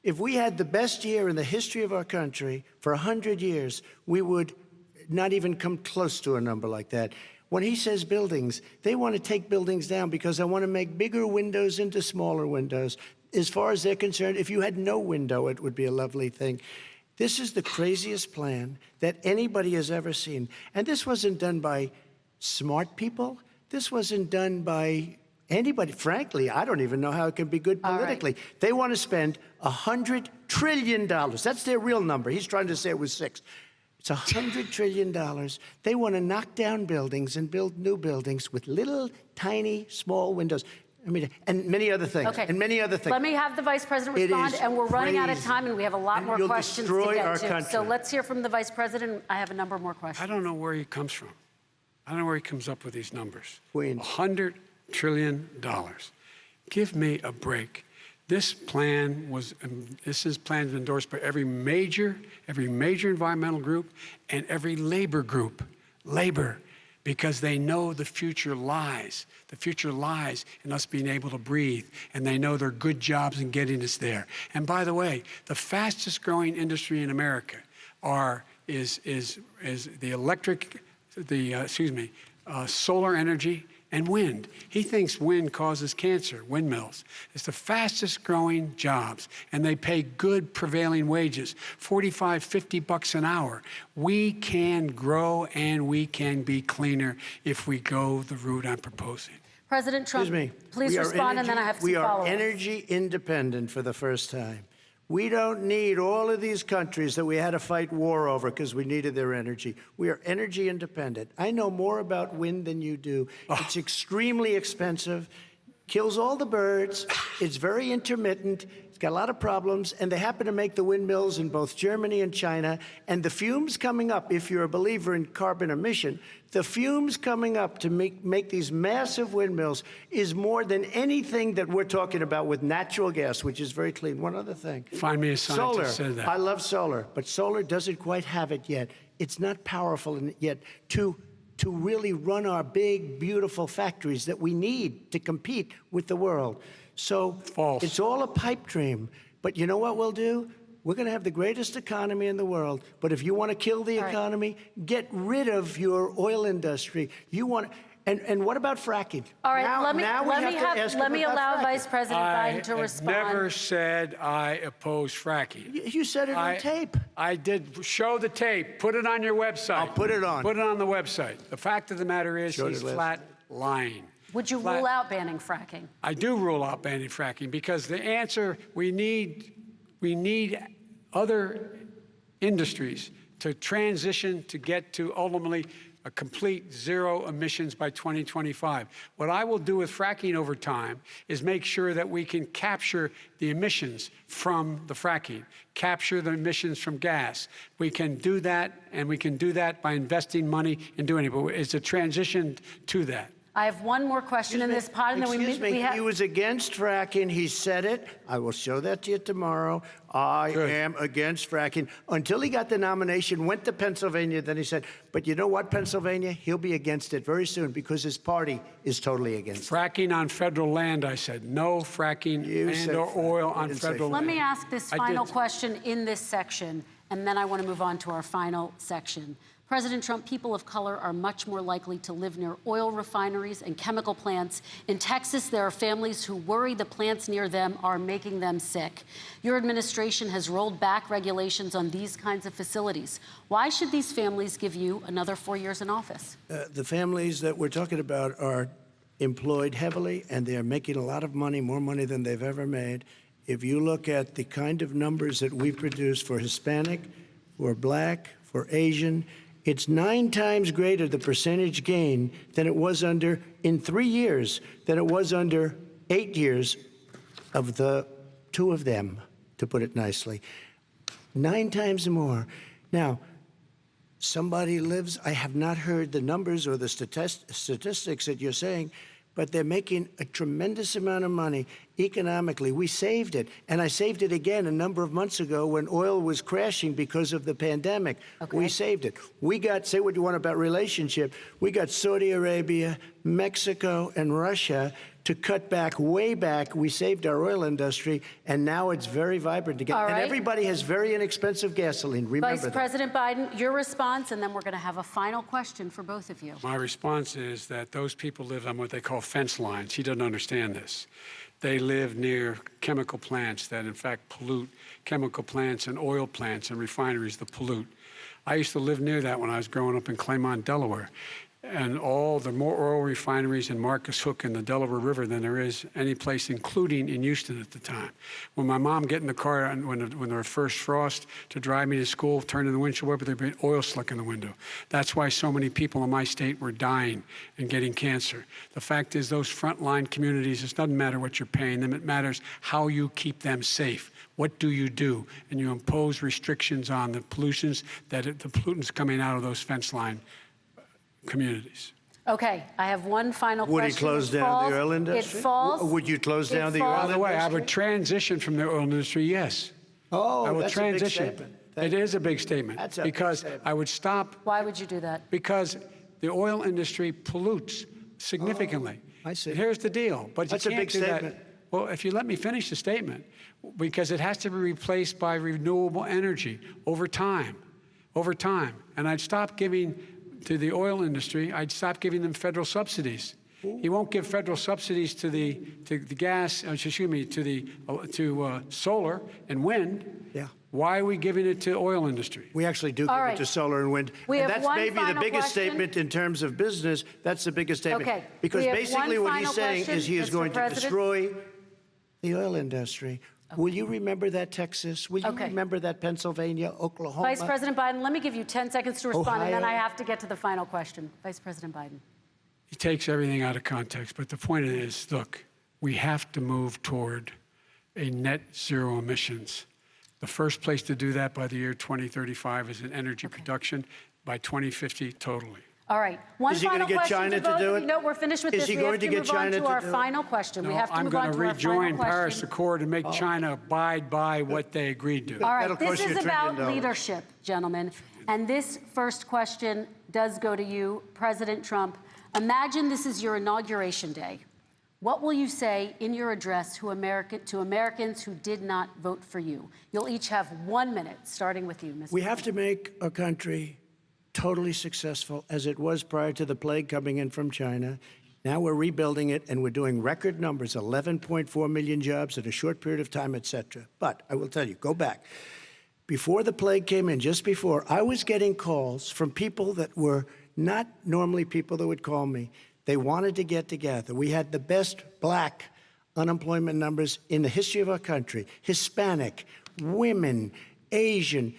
If we had the best year in the history of our country for 100 years, we would not even come close to a number like that. When he says buildings, they want to take buildings down because they want to make bigger windows into smaller windows. As far as they're concerned, if you had no window, it would be a lovely thing. This is the craziest plan that anybody has ever seen. And this wasn't done by smart people. This wasn't done by anybody. Frankly, I don't even know how it can be good politically. Right. They want to spend $100 trillion. That's their real number. He's trying to say it was 6. It's $100 trillion. They want to knock down buildings and build new buildings with little, tiny, small windows. I mean, and many other things. Okay. And many other things. Let me have the Vice President respond, and we're running out of time, and we have a lot more questions to get to. So let's hear from the Vice President. I have a number more questions. I don't know where he comes from. I don't know where he comes up with these numbers. Queens. $100 trillion. Give me a break. This plan is endorsed by every major environmental group and every labor group. Labor. Because they know the future lies. The future lies in us being able to breathe, and they know there are good jobs in getting us there. And by the way, the fastest growing industry in America is solar energy and wind. He thinks wind causes cancer, windmills. It's the fastest growing jobs, and they pay good prevailing wages, 45, 50 bucks an hour. We can grow and we can be cleaner if we go the route I'm proposing. President Trump, please respond, and then I have some follow-ups. We are energy independent for the first time. We don't need all of these countries that we had to fight war over because we needed their energy. We are energy independent. I know more about wind than you do. It's extremely expensive, kills all the birds, it's very intermittent, it's got a lot of problems, and they happen to make the windmills in both Germany and China. And the fumes coming up, if you're a believer in carbon emission, the fumes coming up to make these massive windmills is more than anything that we're talking about with natural gas, which is very clean. One other thing. Find me a scientist solar. said that. I love solar, but solar doesn't quite have it yet. It's not powerful yet to really run our big, beautiful factories that we need to compete with the world. So False. It's all a pipe dream. But you know what we'll do? We're going to have the greatest economy in the world. But if you want to kill the economy, get rid of your oil industry. You want, and what about fracking? All right, let me allow Vice President Biden to respond. I never said I oppose fracking. You said it on tape. I did. Show the tape. Put it on your website. I'll put it on. Put it on the website. The fact of the matter is he's flat lying. Would you rule out banning fracking? I do rule out banning fracking because the answer, we need other industries to transition to get to ultimately a complete zero emissions by 2025. What I will do with fracking over time is make sure that we can capture the emissions from the fracking, capture the emissions from gas. We can do that, and we can do that by investing money in doing it, but it's a transition to that. I have one more question in this pod, and then we have... He was against fracking. He said it. I will show that to you tomorrow. I am against fracking. Until he got the nomination, went to Pennsylvania, then he said, but you know what, Pennsylvania? He'll be against it very soon because his party is totally against it. Fracking on federal land, I said. No fracking and/or oil on federal land. Let me ask this final question in this section, and then I want to move on to our final section. President Trump, people of color are much more likely to live near oil refineries and chemical plants. In Texas, there are families who worry the plants near them are making them sick. Your administration has rolled back regulations on these kinds of facilities. Why should these families give you another 4 years in office? The families that we're talking about are employed heavily, and they're making a lot of money, more money than they've ever made. If you look at the kind of numbers that we produce for Hispanic, for Black, for Asian, it's 9 times greater, the percentage gain, than it was under, in 3 years, than it was under 8 years of the 2 of them, to put it nicely. 9 times more. Now, somebody lives, I have not heard the numbers or the statistics that you're saying, but they're making a tremendous amount of money economically. We saved it, and I saved it again a number of months ago when oil was crashing because of the pandemic. We saved it. We got, say what you want about relationship, we got Saudi Arabia, Mexico, and Russia to cut back, way back. We saved our oil industry, and now it's very vibrant again. And everybody has very inexpensive gasoline. Remember Vice President Biden, your response, and then we're going to have a final question for both of you. My response is that those people live on what they call fence lines. He doesn't understand this. They live near chemical plants that, in fact, pollute, chemical plants and oil plants and refineries that pollute. I used to live near that when I was growing up in Claymont, Delaware. And there are more oil refineries in Marcus Hook and the Delaware River than there is any place, including in Houston at the time. When my mom get in the car when there was first frost to drive me to school, turn in the windshield wiper, there'd be oil slick in the window. That's why so many people in my state were dying and getting cancer. The fact is, those frontline communities, it doesn't matter what you're paying them, it matters how you keep them safe. What do you do? And you impose restrictions on the pollutions, the pollutants coming out of those fence line communities. Okay, I have one final question. Would he close down the oil industry? It falls. Would you close down the oil industry? By the way, I would transition from the oil industry, yes. Oh, I will that's transition. a big statement. It is a big statement. That's a because big statement. I would stop. Why would you do that? Because the oil industry pollutes significantly. I see. And here's the deal. But That's you a can't big do statement. that. Well, if you let me finish the statement, because it has to be replaced by renewable energy over time. Over time. And I'd stop giving to the oil industry, I'd stop giving them federal subsidies. He won't give federal subsidies to the gas, excuse me, to solar and wind. Yeah. Why are we giving it to oil industry? We actually do give it to solar and wind. We And have that's one maybe the final biggest question. statement in terms of business. That's the biggest statement. Okay. Because We have basically one what he's final saying question, is he is Mr. going to President. destroy the oil industry. Will you remember that, Texas? Will you remember that, Pennsylvania, Oklahoma? Vice President Biden, let me give you 10 seconds to respond, and then Ohio. I have to get to the final question. Vice President Biden. He takes everything out of context, but the point is, look, we have to move toward a net zero emissions. The first place to do that by the year 2035 is in energy production, by 2050 totally. All right. One Is he final going to get question China to both to do of it? you. No, we're finished with this. Is he We going have to to get move on China to to our do it? final question. No, We have to I'm move going on to to our final rejoin Paris question. Accord and make China abide by what they agreed to. All right, That'll this cost you is $1 about trillion. leadership, gentlemen. And this first question does go to you, President Trump. Imagine this is your inauguration day. What will you say in your address to Americans who did not vote for you? You'll each have 1 minute, starting with you, Mr. We have to make a country totally successful as it was prior to the plague coming in from China. Now we're rebuilding it, and we're doing record numbers, 11.4 million jobs in a short period of time, et cetera. But I will tell you, go back. Before the plague came in, just before, I was getting calls from people that were not normally people that would call me. They wanted to get together. We had the best black unemployment numbers in the history of our country. Hispanic, women, Asian,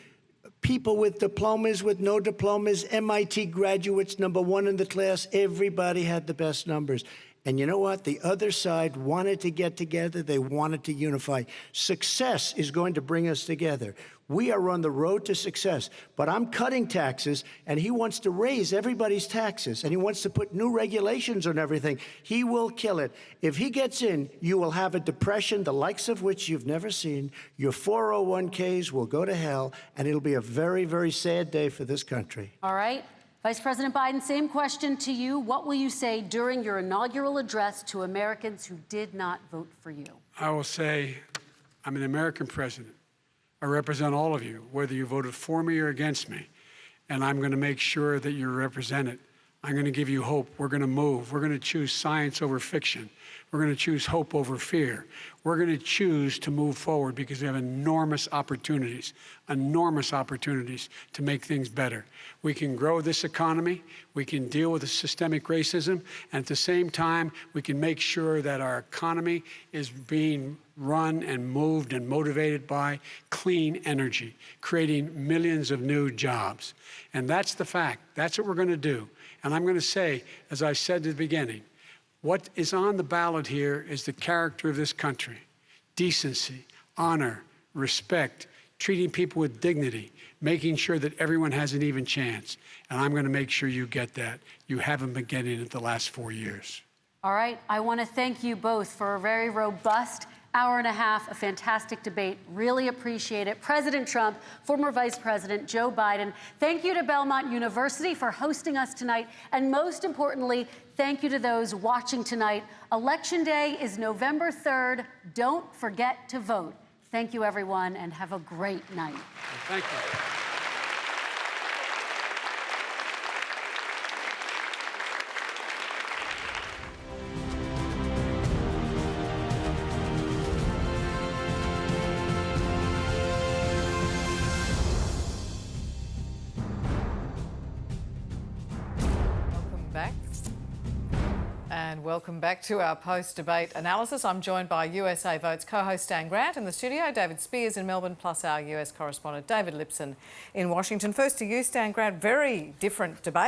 people with diplomas, with no diplomas, MIT graduates, #1 in the class. Everybody had the best numbers. And you know what? The other side wanted to get together. They wanted to unify. Success is going to bring us together. We are on the road to success. But I'm cutting taxes, and he wants to raise everybody's taxes, and he wants to put new regulations on everything. He will kill it. If he gets in, you will have a depression, the likes of which you've never seen. Your 401ks will go to hell, and it'll be a very, very sad day for this country. All right. Vice President Biden, same question to you. What will you say during your inaugural address to Americans who did not vote for you? I will say, I'm an American president. I represent all of you, whether you voted for me or against me. And I'm going to make sure that you're represented. I'm going to give you hope. We're going to move. We're going to choose science over fiction. We're going to choose hope over fear. We're going to choose to move forward because we have enormous opportunities to make things better. We can grow this economy. We can deal with the systemic racism. And at the same time, we can make sure that our economy is being run and moved and motivated by clean energy, creating millions of new jobs. And that's the fact. That's what we're going to do. And I'm going to say, as I said at the beginning, what is on the ballot here is the character of this country: decency, honor, respect, treating people with dignity, making sure that everyone has an even chance. And I'm going to make sure you get that. You haven't been getting it the last 4 years. All right. I want to thank you both for a very robust hour and a half, a fantastic debate. Really appreciate it. President Trump, former Vice President Joe Biden, thank you to Belmont University for hosting us tonight. And most importantly, thank you to those watching tonight. Election Day is November 3rd. Don't forget to vote. Thank you, everyone, and have a great night. Thank you. Welcome back to our post-debate analysis. I'm joined by USA Vote's co-host Stan Grant in the studio, David Spears in Melbourne, plus our US correspondent David Lipson in Washington. First to you, Stan Grant. Very different debate.